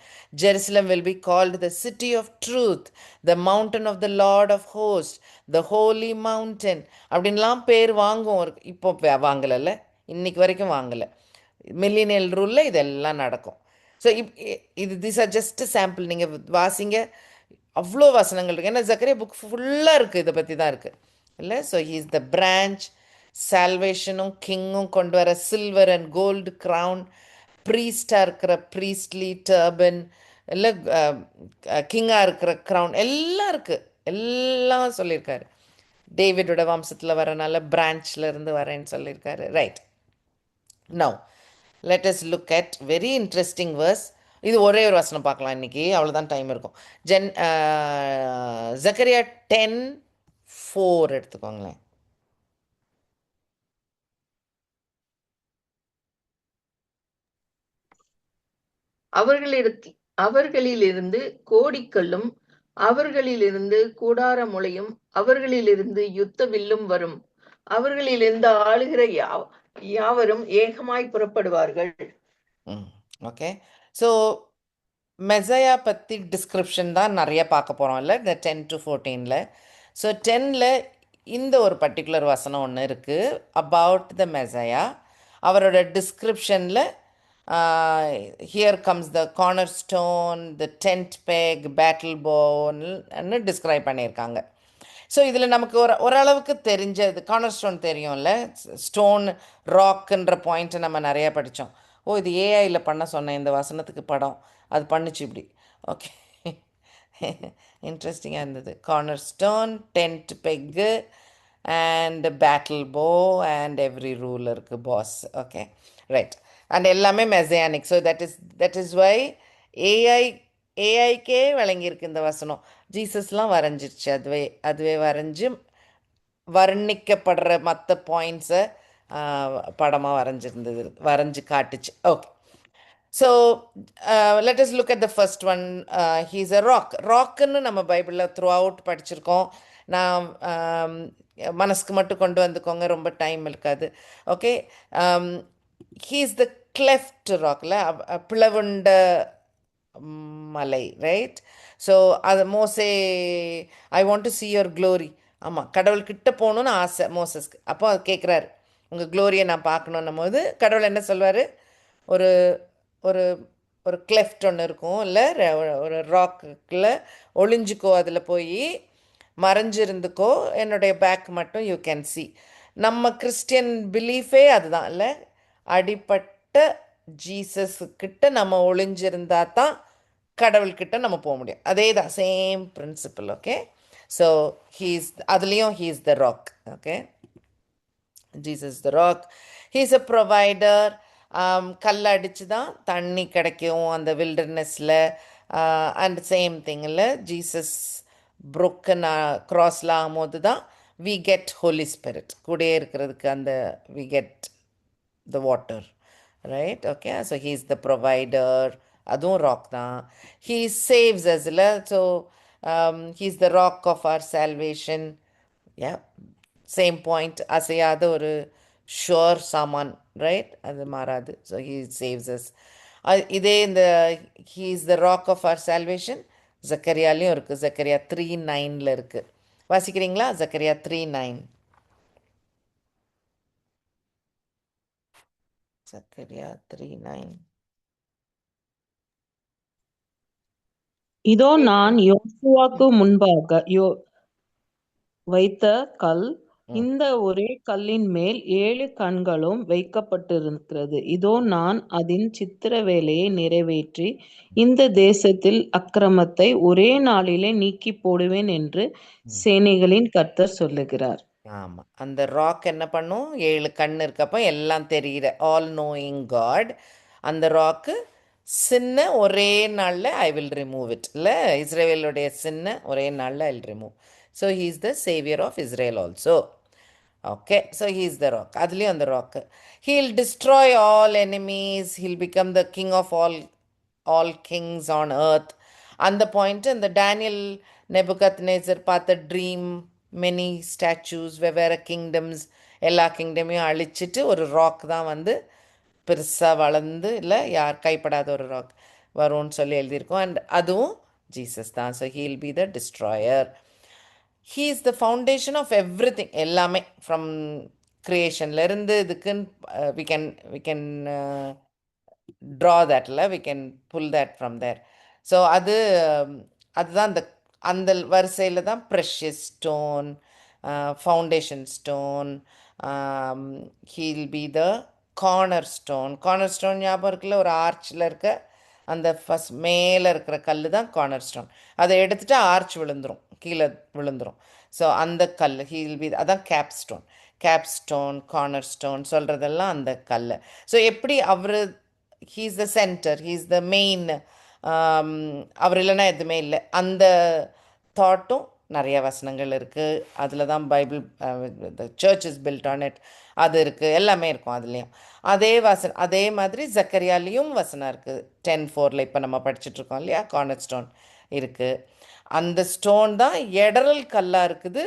Jerusalem will be called the city of truth, the mountain of the Lord of hosts, the holy mountain. அப்படின்லாம் பேர் வாங்கும். இப்போ வாங்கலை, இன்னைக்கு வரைக்கும் வாங்கலை. மில்லினியல் ரூலில் இதெல்லாம் நடக்கும். So this are just sample. நீங்கள் வாசிங்க, அவ்வளோ வசனங்கள் இருக்குது. ஏன்னா ஜக்கரியா புக் ஃபுல்லாக இருக்குது, இதை பற்றி தான் இருக்குது இல்லை. So he is the branch, சால்வேஷனும் கிங்கும் கொண்டு வர சில்வர் அண்ட் கோல்டு க்ரௌன், ப்ரீஸ்டாக இருக்கிற ப்ரீஸ்ட்லி டர்பன், இல்லை கிங்காக இருக்கிற க்ரௌன் எல்லாம் இருக்குது, எல்லாம் சொல்லியிருக்காரு. டேவிடோட வம்சத்தில் வரனால பிரான்ச்சில் இருந்து வரேன்னு சொல்லியிருக்காரு. Right. Now let us look at very interesting verse. இது ஒரே ஒரு வசனம் பார்க்கலாம் இன்றைக்கி, அவ்வளோதான் டைம் இருக்கும். ஜக்கரியா 10:4 எடுத்துக்கோங்களேன். அவர்களிலிருந்து கோடிக்கல்லும் அவர்களிலிருந்து கூடார முளையும் அவர்களிலிருந்து யுத்த வில்லும் வரும். அவர்களிலிருந்து ஆளுகிற யாவரும் ஏகமாய் புறப்படுவார்கள். ஓகே. ஸோ மெசையா பற்றி டிஸ்கிரிப்ஷன் தான் நிறைய பார்க்க போகிறோம் இல்லை, இந்த 10-14. ஸோ 10ல் இந்த ஒரு பர்டிகுலர் வசனம் ஒன்று இருக்குது அபவுட் த மெசையா. அவரோட டிஸ்கிரிப்ஷனில் here comes the corner stone, the tent peg, battle போன்னு டிஸ்கிரைப் பண்ணியிருக்காங்க. ஸோ இதில் நமக்கு ஓரளவுக்கு தெரிஞ்சது கார்னர் ஸ்டோன் தெரியும்ல, ஸ்டோன் ராக்குன்ற பாயிண்ட்டை நம்ம நிறையா படித்தோம். ஓ, இது ஏஐயில் பண்ண சொன்னேன் இந்த வசனத்துக்கு படம், அது பண்ணுச்சு இப்படி. ஓகே, இன்ட்ரெஸ்டிங்காக இருந்தது. Corner stone, tent peg and battle bow and every ரூலருக்கு பாஸ். Okay, right. அண்ட் எல்லாமே messianic. So that is why ஏஐக்கே விளங்கியிருக்கு இந்த வசனம். ஜீசஸ்லாம் வரைஞ்சிருச்சு, அதுவே வரைஞ்சி வர்ணிக்கப்படுற மற்ற பாயிண்ட்ஸை படமாக வரைஞ்சி காட்டுச்சு. Okay. So let us look at the first one. He's a rock. ராக்குன்னு நம்ம பைபிளில் த்ரூ அவுட் படிச்சிருக்கோம். நான் மனசுக்கு மட்டும் கொண்டு வந்துக்கோங்க, ரொம்ப டைம் இருக்காது. ஓகே. ஹீஸ் த கிளெஃப்ட் ராக்ல, பிளவுண்ட மலை, ரைட்? ஸோ அது மோசே, I want to see your glory. ஆமாம், கடவுள் கிட்ட போகணுன்னு ஆசை மோசஸ்க்கு. அப்போ அது கேட்குறாரு, உங்கள் க்ளோரியை நான் பார்க்கணுன்னும் போது கடவுள் என்ன சொல்வார்? ஒரு ஒரு ஒரு கிளெஃப்ட் ஒன்று இருக்கும் இல்லை, ஒரு ராக்குள்ள ஒளிஞ்சிக்கோ, அதில் போய் மறைஞ்சிருந்துக்கோ, என்னுடைய பேக் மட்டும் யூ கேன் see. நம்ம கிறிஸ்டியன் பிலீஃபே அதுதான் இல்லை, அடிப்பட்ட ஜீசஸ் கிட்ட நம்ம ஒளிஞ்சிருந்தா தான் கடவுள்கிட்ட நம்ம போக முடியும். அதே தான், same principle. Okay. So he's, அதுலேயும் he's the rock. Okay. Jesus the rock. He's a provider. கல் அடித்து தான் தண்ணி கிடைக்கும் அந்த வில்டர்னஸில். அண்ட் சேம் திங் இல்லை, ஜீசஸ் புரோக்கன் க்ராஸில் ஆகும்போது தான் வி கெட் ஹோலி ஸ்பிரிட், கூடயே இருக்கிறதுக்கு அந்த we get the water, right? Okay, so he's the provider. அதுவும் ராக் தான். He saves us இல்ல, so he's the rock of our salvation. Yeah, same point. அசையாத ஒரு ஷுவர் சாமான், ரைட்? அது மாறாது. So he saves us. இதே இந்த he is the rock of our salvation ஜக்கரியாலையும் இருக்குது. ஜக்கரியா 3:9 இருக்குது. வாசிக்கிறீங்களா? ஜக்கரியா 3:9. Zechariah 3:9. இதோ நான் யோசுவாக்கு முன்பாக வைத்த கல், இந்த ஒரே கல்லின் மேல் 7 கண்களும் வைக்கப்பட்டிருக்கிறது. இதோ நான் அதன் சித்திர வேலையை நிறைவேற்றி இந்த தேசத்தில் அக்கிரமத்தை ஒரே நாளிலே நீக்கி போடுவேன் என்று சேனைகளின் கர்த்தர் சொல்லுகிறார். ஆமாம், அந்த ராக் என்ன பண்ணும்? 7 கண் இருக்கப்போ எல்லாம் தெரிகிற ஆல் நோயிங் காட். அந்த ராக்கு சின்ன ஒரே நாளில் ஐ வில் ரிமூவ் இட் இல்லை, இஸ்ரேலுடைய சின்ன ஒரே நாளில் I will remove. So he is the saviour of Israel also. Okay. So he is the rock. அதுலேயும் அந்த rock. He'll destroy all enemies, he'll become the king of all kings on earth. அந்த பாயிண்ட்டு இந்த டேனியல் நெபுகத்நேசர் பார்த்த ட்ரீம், மெனி ஸ்டாச்சூஸ், வெவ்வேறு கிங்டம்ஸ், எல்லா கிங்டமையும் அழிச்சிட்டு ஒரு ராக் தான் வந்து பெருசாக வளர்ந்து இல்லை யார் கைப்படாத ஒரு ராக் வரும்னு சொல்லி எழுதியிருக்கோம். அண்ட் அதுவும் ஜீசஸ் தான். So he'll be the destroyer. He is the foundation of everything. எல்லாமே ஃப்ரம் க்ரியேஷன்லேருந்து இதுக்குன்னு வி கேன் ட்ரா தட் இல்லை, we can pull that from there. So அதுதான் அந்த அந்த வரிசையில் தான் precious stone, foundation stone. He'll be the corner stone. Corner stone ஞாபகம் இருக்குல்ல, ஒரு ஆர்ச்சில் இருக்க அந்த ஃபஸ்ட் மேலே இருக்கிற கல் தான் கார்னர் ஸ்டோன். அதை எடுத்துகிட்டு ஆர்ச் விழுந்துடும், கீழே விழுந்துடும். ஸோ அந்த கல் ஹீல் பி, அதான் cap stone. Cap stone, corner stone சொல்கிறதெல்லாம் அந்த கல். ஸோ எப்படி அவர் he is the centre, he is the main, அவர் இல்லைன்னா எதுவுமே இல்லை. அந்த தாட்டும் நிறைய வசனங்கள் இருக்குது. அதில் தான் Bible, the church is built on it, அது இருக்குது, எல்லாமே இருக்கும் அதுலேயும். அதே மாதிரி ஜக்கரியாலேயும் வசனம் இருக்குது 10:4. இப்போ நம்ம படிச்சுட்ருக்கோம் இல்லையா, கார்னர் ஸ்டோன் இருக்குது. அந்த ஸ்டோன் தான் எடரல் கல்லாக இருக்குது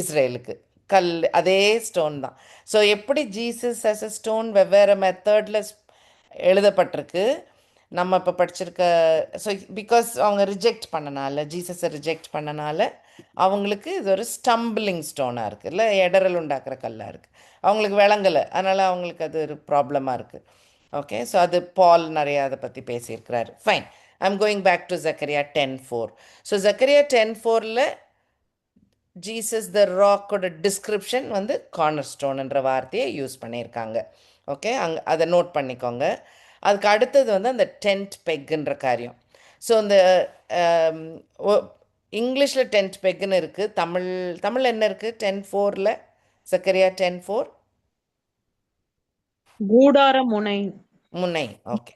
இஸ்ரேலுக்கு. கல் அதே ஸ்டோன் தான். ஸோ எப்படி ஜீசஸ் அஸ் அ ஸ்டோன் வெவ்வேறு மெத்தடில் எழுதப்பட்டிருக்கு, நம்ம இப்போ படிச்சிருக்க. ஸோ பிகாஸ் அவங்க ரிஜெக்ட் பண்ணனால, ஜீசஸை ரிஜெக்ட் பண்ணனால அவங்களுக்கு இது ஒரு ஸ்டம்பிளிங் ஸ்டோனாக இருக்குது இல்லை, இடரல் உண்டாக்குற கல்லாக இருக்குது. அவங்களுக்கு விளங்கலை, அதனால் அவங்களுக்கு அது ஒரு ப்ராப்ளமாக இருக்குது. ஓகே. ஸோ அது பால் நிறையா அதை பற்றி பேசியிருக்கிறாரு. Fine. I'm going back to Zechariah 10:4. So Zechariah 10:4 Jesus the ராக்கோட டிஸ்கிரிப்ஷன் வந்து கார்னர் ஸ்டோன்ன்ற வார்த்தையை யூஸ் பண்ணியிருக்காங்க. ஓகே, அதை நோட் பண்ணிக்கோங்க. அதுக்கு அடுத்தது வந்து அந்த டென்ட் பெக்குன்ற காரியம். ஸோ இந்த இங்கிலீஷில் டென்ட் பெக்குன்னு இருக்குது, தமிழ் என்ன இருக்குது 10:4? ஜக்கரியா 10:4 கூடார முனை. முனை. ஓகே.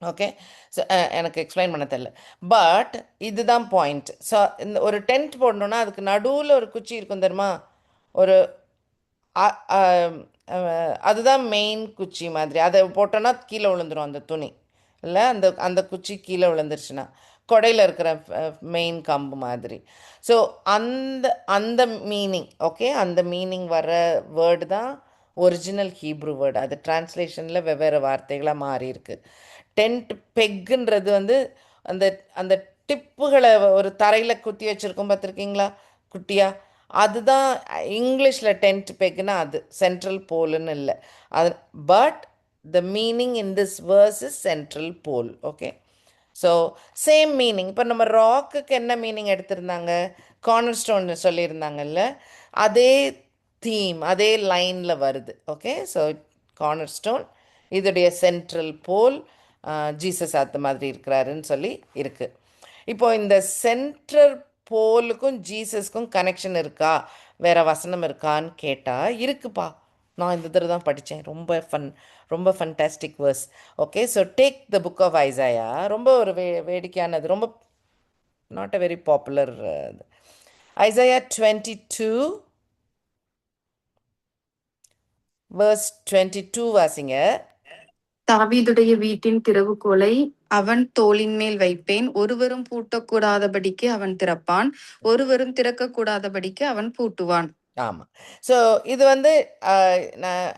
ஓகே. ஸோ எனக்கு எக்ஸ்பிளைன் பண்ண தெரியல, பட் இதுதான் பாயிண்ட். ஸோ இந்த ஒரு டென்ட் போடணுன்னா அதுக்கு நடுவில் ஒரு குச்சி இருக்கும் தெரியுமா, ஒரு அதுதான் மெயின் குச்சி மாதிரி. அதை போட்டோன்னா கீழே விழுந்துரும் அந்த துணி. இல்லை, அந்த அந்த குச்சி கீழே விழுந்துருச்சுன்னா கொடையில் இருக்கிற மெயின் கம்பு மாதிரி. ஸோ அந்த அந்த மீனிங், ஓகே, அந்த மீனிங் வர வேர்டு தான் ஒரிஜினல் ஹீப்ரு வேர்டு. அது டிரான்ஸ்லேஷனில் வெவ்வேறு வார்த்தைகளாக மாறி இருக்கு. டென்ட் பெக்குன்றது வந்து அந்த அந்த டிப்புகளை ஒரு தரையில் குத்தி வச்சுருக்கோம் பார்த்துருக்கீங்களா குட்டியா, அதுதான் இங்கிலீஷில் டென்ட் பெக்குன்னா அது சென்ட்ரல் போலுன்னு இல்லை. அது but the meaning in this verse is central pole. Okay, so same meaning. இப்போ நம்ம ராக்குக்கு என்ன மீனிங் எடுத்திருந்தாங்க, கார்னர் ஸ்டோன் சொல்லியிருந்தாங்கல்ல, அதே தீம் அதே லைனில் வருது. ஓகே, ஸோ கார்னர் ஸ்டோன் இதோடைய சென்ட்ரல் போல் ஜீசஸ் அந்த மாதிரி இருக்கிறாருன்னு சொல்லி இருக்குது. இப்போ இந்த சென்ட்ரல் போலுக்கும் ஜீசஸ்க்கும் கனெக்ஷன் இருக்கா, வேற வசனம் இருக்கான்னு கேட்டால் இருக்குப்பா. நான் இந்த தடவை தான் படித்தேன். ரொம்ப fantastic verse. Okay, so take the book of Isaiah. ரொம்ப ஒரு வேடிக்கையானது, ரொம்ப not a very popular. Isaiah 22 verse 22 வாசிங்க. தாவீதுடைய வீட்டின் திறவுகோலை அவன் தோளின் மேல் வைப்பேன். ஒருவரும் பூட்டக்கூடாதபடிக்கு அவன் திறப்பான், ஒருவரும் திறக்கக்கூடாதபடிக்கு அவன் பூட்டுவான். ஆமாம். ஸோ இது வந்து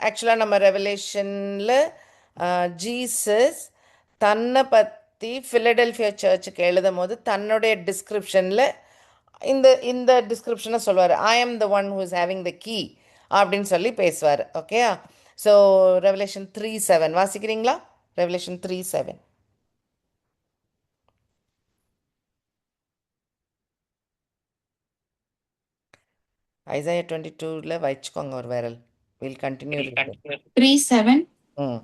ஆக்சுவலாக நம்ம ரெவலேஷனில் ஜீசஸ் தன்னை பற்றி ஃபிலடெல்ஃபியா சர்ச்சுக்கு எழுதும் போது தன்னுடைய டிஸ்கிரிப்ஷனில் இந்த இந்த டிஸ்கிரிப்ஷனை சொல்லுவார். I am the one who is having the key அப்படின்னு சொல்லி பேசுவார். ஓகே, ஸோ ரெவலேஷன் 3:7 வாசிக்கிறீங்களா? ரெவலேஷன் 3:7. ஐசாயா 22ல வச்சுக்கோங்க ஒரு விரல். Will continue. 3:7. ம்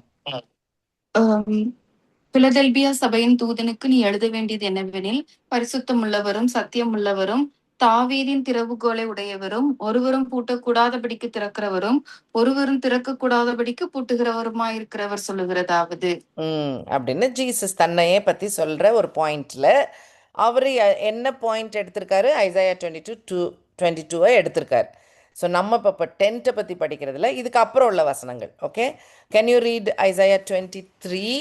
பிலதெல்பியா சபையின் தூதனுக்கு நீ எழுத வேண்டியது என்னவெனில், பரிசுத்தமுள்ளவரும் சத்தியமுள்ளவரும் தாவீதின் திறவுகோலை உடையவரும் ஒருவரும் பூட்டக்கூடாதபடிக்கு திறக்கிறவரும் ஒருவரும் திறக்கக்கூடாதபடிக்கு பூட்டுகிறவருமாயிருக்கிறவர் சொல்லுகிறதாவது. அப்படின்னு ஜீசஸ் தன்னையே பற்றி சொல்கிற ஒரு பாயிண்டில் அவர் என்ன பாயிண்ட் எடுத்திருக்காரு? ஐசாயா 22:22 எடுத்திருக்காரு. ஸோ நம்ம இப்போ டென்ட்டை பற்றி படிக்கிறதுல இதுக்கு அப்புறம் உள்ள வசனங்கள். Okay, can you read Isaiah 23?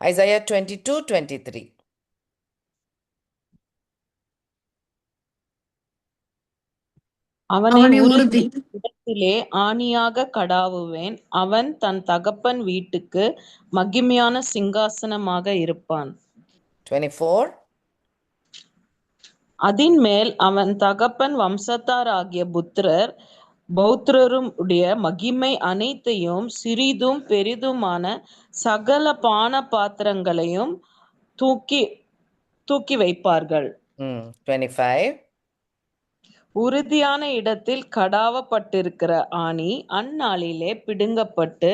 Isaiah 22:23. அவனை அவனை உறுதி உறுதி இடத்திலே ஆணியாக கடாவுவேன். அவன் தன் தகப்பன் வீட்டுக்கு மகிமையான சிங்காசனமாக இருப்பான். 24. அதின் மேல் அவன் தகப்பன் வம்சத்தாராகிய பௌத்திரரும் உடைய மகிமை அனைத்தையும் சிறிதும் பெரிதுமான சகல பான பாத்திரங்களையும் தூக்கி வைப்பார்கள். 25. உறுதியான இடத்தில் கடாவப்பட்டிருக்கிற ஆணி அந்நாளிலே பிடுங்கப்பட்டு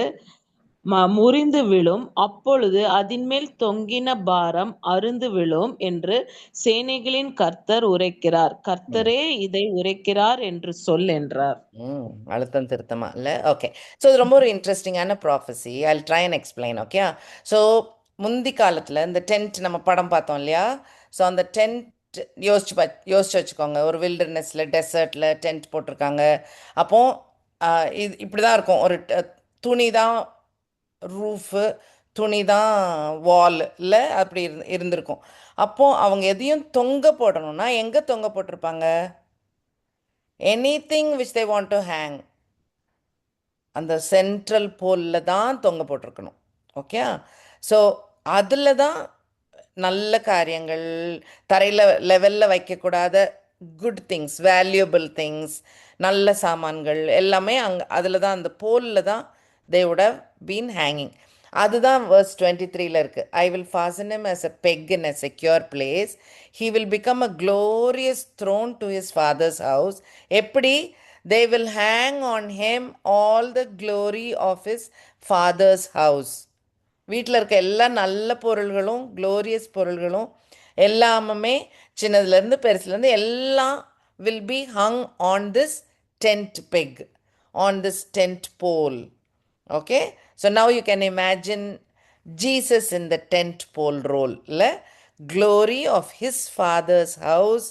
முறிந்து விழும். அப்பொழுது அதின்மேல் தொங்கின பாரம் அருந்து விழும் என்று சேனைகளின் கர்த்தர் உரைக்கிறார். கர்த்தரே இதை உரைக்கிறார் என்று சொல் என்றார். அழுத்தம் திருத்தமா இல்லை? ஓகே, ஸோ இது ரொம்ப ஒரு இன்ட்ரெஸ்டிங்கான prophecy. I try and explain. Okay, so முந்தி காலத்தில் இந்த டென்ட் நம்ம படம் பார்த்தோம் இல்லையா? ஸோ அந்த டென்ட் யோசிச்சு வச்சுக்கோங்க. ஒரு வில்டர்னஸில் டெசர்ட்டில் டென்ட் போட்டிருக்காங்க. அப்போது இது இப்படி தான் இருக்கும். ஒரு துணி தான் ரூஃபு, துணி தான் வாலில் அப்படி இருந்திருக்கும். அப்போது அவங்க எதையும் தொங்க போடணும்னா எங்கே தொங்க போட்டிருப்பாங்க? Anything which they want to hang அந்த சென்ட்ரல் போலில் தான் தொங்க போட்டிருக்கணும். ஓகே, ஸோ அதில் தான் நல்ல காரியங்கள், தரையில் லெவலில் வைக்கக்கூடாத குட் திங்ஸ், வேல்யூபிள் திங்ஸ், நல்ல சாமான்கள் எல்லாமே அதில் தான், அந்த போலில் தான் they would have been hanging. அதுதான் verse 23ல இருக்கு. I will fasten him as a peg in a secure place. He will become a glorious throne to his father's house. எப்படி? They will hang on him all the glory of his father's house. வீட்டில் இருக்க எல்லா நல்ல பொருள்களும், க்ளோரியஸ் பொருள்களும் எல்லாமே சின்னதுலேருந்து பெருசுலேருந்து எல்லாம் will be hung on this tent peg, on this tent pole. Okay, so now you can imagine Jesus in the tent pole role. இல்லை, glory of his father's house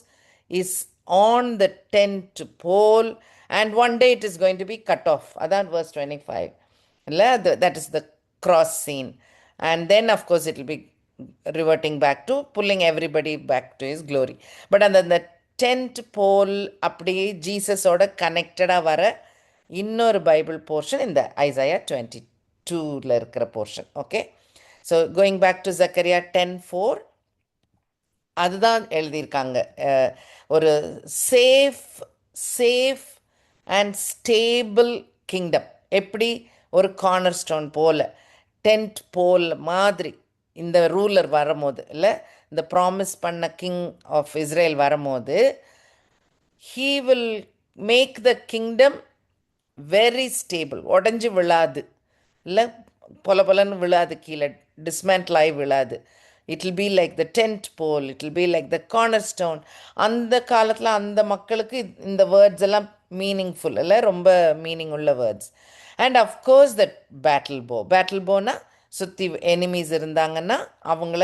is on the tent pole, and one day it is going to be cut off. Adan verse 25. That is the cross scene. And then, of course, it will be reverting back to pulling everybody back to his glory. But அந்த டென்ட் போல் அப்படியே ஜீசஸோட கனெக்டடாக வர இன்னொரு பைபிள் போர்ஷன் இந்த ஐசாயா 22ல இருக்கிற portion. Okay, so going back to Zechariah 10:4, அதுதான் எழுதியிருக்காங்க. ஒரு சேஃப் அண்ட் ஸ்டேபிள் கிங்டம், எப்படி ஒரு கார்னர் ஸ்டோன் போல், டென்ட் போல் மாதிரி இந்த ரூலர் வரும்போது, இல்லை இந்த ப்ராமிஸ் பண்ண கிங் ஆஃப் இஸ்ரேல் வரும்போது, he will make the kingdom very stable. உடஞ்சி விழாது, இல்லை பொலன்னு விழாது, கீழே டிஸ்மேண்டில் ஆகி விழாது. It will be like the tent pole, it will be like the cornerstone. அந்த காலத்தில் அந்த மக்களுக்கு இந்த வேர்ட்ஸ் எல்லாம் மீனிங்ஃபுல், இல்லை ரொம்ப மீனிங் உள்ள words. And of course that battle போனா சுற்றி எனிமீஸ் இருந்தாங்கன்னா அவங்கள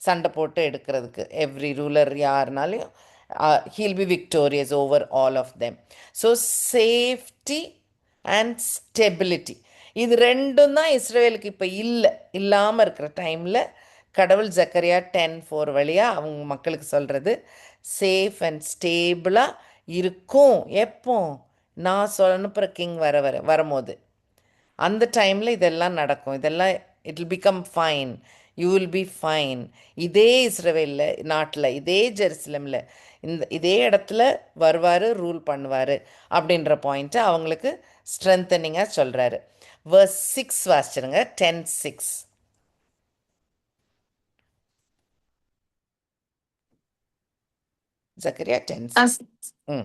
சண்டை போட்டு எடுக்கிறதுக்கு எவ்ரி ரூலர் யாருனாலையும் he'll be victorious over all of them. So safety and stability, இது ரெண்டும் தான் இஸ்ரேலுக்கு இப்போ இல்லாமல் இருக்கிற டைமில் கடவுள் ஜக்கரியா 10:4 வழியாக அவங்க மக்களுக்கு சொல்கிறது சேஃப் அண்ட் ஸ்டேபிளாக இருக்கும். எப்போ நான் அனுப்புகிற கிங் வரும்போது அந்த டைமில் இதெல்லாம் நடக்கும். இதெல்லாம் it will become fine, you will B fine. இதே இஸ்ரவேலில் நாட்டில், இதே ஜெருசலமில், இதே இடத்துல வருவார், ரூல் பண்ணுவார் அப்படின்ற பாயிண்ட்டை அவங்களுக்கு ஸ்ட்ரென்தனிங்காக சொல்கிறாரு. verse 6 வாசிச்சிருங்க. 10:6. ஜக்கரியா 10:6.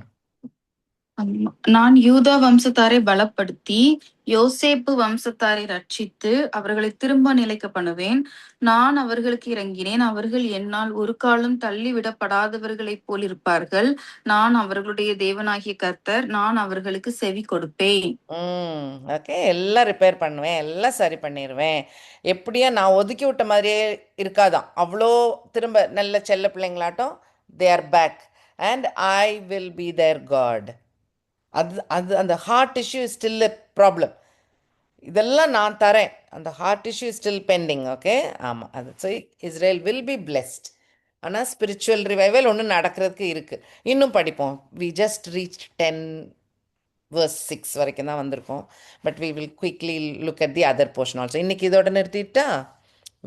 நான் யூதா வம்சத்தாரை பலப்படுத்தி யோசேப்பு வம்சத்தாரை ரட்சித்து அவர்களை திரும்ப நிலைக்க பண்ணுவேன். நான் அவர்களுக்கு இறங்கினேன், அவர்கள் என்னால் ஒரு காலம் தள்ளிவிடப்படாதவர்களைப் போல் இருப்பார்கள். நான் அவர்களுடைய தேவனாகிய கர்த்தர், நான் அவர்களுக்கு செவி கொடுப்பேன். ஓகே, எல்லாம் ரிப்பேர் பண்ணுவேன், எல்லாம் சரி பண்ணிடுவேன். எப்படியா நான் ஒதுக்கி விட்ட மாதிரியே இருக்காதான், அவ்வளோ திரும்ப நல்ல செல்ல பிள்ளைங்களாட்டம் they are back and I will be their God. அது அந்த heart issue is still a problem. இதெல்லாம் நான் தரேன், அந்த heart issue is still pending. Okay, ஆமாம், அது so Israel will be blessed. ஆனால் ஸ்பிரிச்சுவல் ரிவைவல் ஒன்று நடக்கிறதுக்கு இருக்குது. இன்னும் படிப்போம். வி ஜஸ்ட் ரீச் 10:6 வரைக்கும் தான் வந்திருக்கோம். But we will quickly look at the other portion also. இன்றைக்கி இதோட நிறுத்திட்டா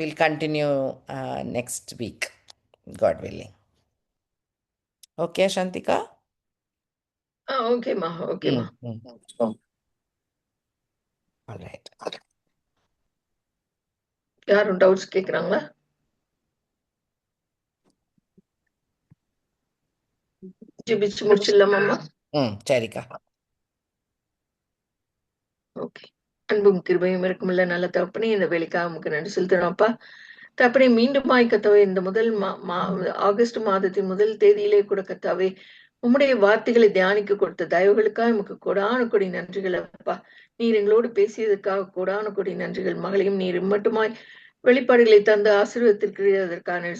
will continue next week, God willing. Okay சாந்திகா? ஓகேம்மா, ஓகேம்மா. ஆல்ரைட். யாரும் டவுட்ஸ் கேக்குறாங்களா? ஜெபிச்சு முடிச்சிடலாமாம்மா? சரிக்கா. ஓகே. அன்பும் கிருபையும் இருக்குமில்ல நல்ல தகப்பனே, இந்த வேலைக்காக நமக்கு நன்றி செலுத்துறோம்ப்பா. தகப்பனே, மீண்டுமாய் கத்தாவே, இந்த முதல் ஆகஸ்ட் மாதத்தின் முதல் தேதியிலே கூட கத்தாவே உம்முடைய வார்த்தைகளை தியானிக்க கொடுத்த தயவுகளுக்காக நமக்கு கொடான கொடி நன்றிகள் அப்பா. நீர் எங்களோடு பேசியதற்காக கொடான கொடி நன்றிகள். மகளையும் நீர் மட்டுமாய் வெளிப்பாடுகளை தந்து ஆசீர்வதித்திருக்கிறதற்காக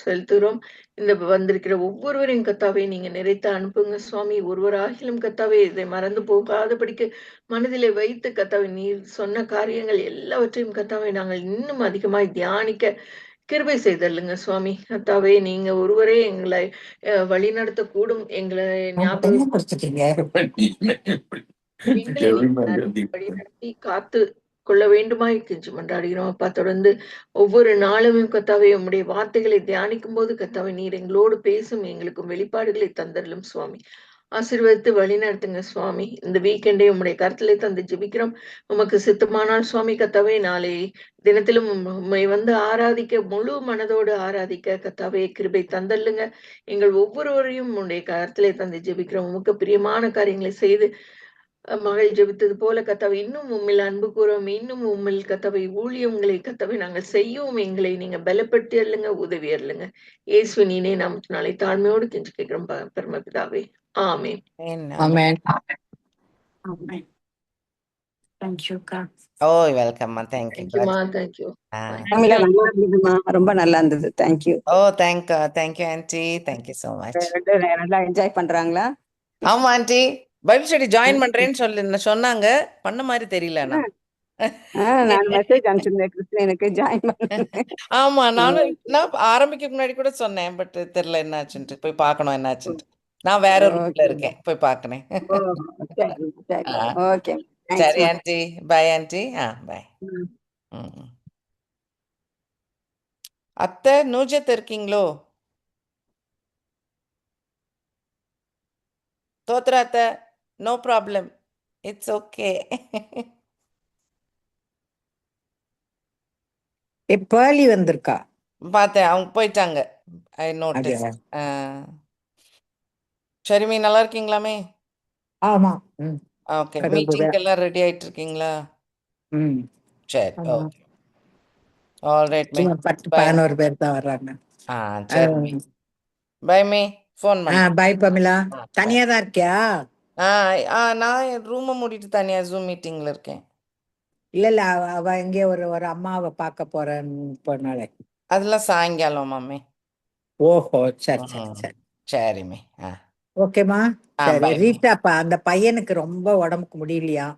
செலுத்துகிறோம். இந்த வந்திருக்கிற ஒவ்வொருவரையும் கத்தாவே நீங்க நிறைத்து அனுப்புங்க சுவாமி. ஒருவராகிலும் கத்தாவே இதை மறந்து போகாதபடிக்கு மனதிலே வைத்து கத்தாவே நீர் சொன்ன காரியங்கள் எல்லாவற்றையும் கத்தாவே நாங்கள் இன்னும் அதிகமாய் தியானிக்க கிருபை செய்தல்லுங்க சுவாமி. கத்தாவே நீங்க ஒருவரே எங்களை வழி நடத்த கூடும். எங்களை வழி நடத்தி காத்து கொள்ள வேண்டுமாய் கெஞ்சி மன்றாடுகிறோம் அப்பா. தொடர்ந்து ஒவ்வொரு நாளும் கத்தாவே உம்முடைய வார்த்தைகளை தியானிக்கும் போது கத்தாவே நீர் எங்களோடு பேசும், எங்களுக்கும் வெளிப்பாடுகளை தந்தரலும் சுவாமி. ஆசீர்வதித்து வழி நடத்துங்க சுவாமி. இந்த வீக்கெண்டே உம்முடைய கருத்திலே தந்து ஜெபிக்கிறோம். உமக்கு சித்தமானால் சுவாமி கத்தாவே நாளை தினத்திலும் உம்மை வந்து ஆராதிக்க, முழு மனதோடு ஆராதிக்க கத்தாவே கிருபை தந்தல்லுங்க. எங்கள் ஒவ்வொருவரையும் உம்முடைய கருத்திலே தந்து ஜெபிக்கிறோம். உமக்கு பிரியமான காரியங்களை செய்து மகள் ஜெபித்தது போல கத்தாவை இன்னும் உம்மில் அன்பு கூறும், இன்னும் உம்மில் கத்தாவை ஊழியங்களை கத்தாவை நாங்கள் செய்யவும் எங்களை நீங்க பலப்படுத்தி அல்லுங்க, உதவி அல்லுங்க. இயேசு நீனே நாமத்தினாலே தாழ்மையோடு கெஞ்சி கேட்கிறோம் பரமபிதாவே. ஆமென். ஆமென். தேங்க்யூக்கா. ஓ வெல்கம்மா. தேங்க்யூ. தேங்க்யூமா, தேங்க்யூ. தமிழ நல்லா இருந்ததுமா, ரொம்ப நல்லா இருந்தது. Thank you. Oh thank you aunty. Thank you so much. நல்லா என்ஜாய் பண்றாங்களா? ஆமா ஆன்ட்டி, பைபிள் ஸ்டடி ஜாயின் பண்றேன்னு சொன்னாங்க. பண்ண மாதிரி தெரியல ஆனா. நான் மெசேஜ் அனுப்பிச்சிருந்தேன் கிறிஸ்டியனுக்கு ஜாயின் பண்ண. ஆமா, நான் ஆரம்பிக்க முன்னாடி கூட சொன்னேன். பட் தெரியல என்னாச்சுன்ட்டு. போய் பார்க்கணும் என்னாச்சுன்ட்டு. நான் வேற ரூட்ல இருக்கேன், போய் பார்க்கணும். ஓகே, சரி ஆன்ட்டி, பாய் ஆன்ட்டி. பாய். அத்தை நூஜத் இருக்கீங்களோ? தோத்ரா அத்தை, நோ ப்ராப்ளம், இட்ஸ் ஓகே. பேர்லி வந்திருக்கா? பார்த்தேன், அவங்க போயிட்டாங்க. ஐ நோட்டீஸ். சரிமி, நல்லா இருக்கீங்களாமே? ஆமா. ஓகே, மீட்டிங்க்கு எல்லாம் ரெடி ஆயிட்டு இருக்கீங்களா? சரி, ஓகே. All right me. 10-11 பேர் தான் வர்றாங்க. சரி. பை மீ, ஃபோன் பண்ணு. பாய் பமிலா. தனியா தான் இருக்கியா? நான் ரூமை மூடிட்டு தனியா ஜூம் மீட்டிங்ல இருக்கேன். இல்ல அவ இங்கே ஒரு அம்மாவை பார்க்க போறேன்னு போனாலே. அதெல்லாம் சாயங்காலம் மாமே. ஓஹோ, சரி சரி சரி. சரிமே. ஓகேமா. சரி. bye. ரீட்டாப்பா அந்த பையனுக்கு ரொம்ப உடம்புக்கு முடியலையா?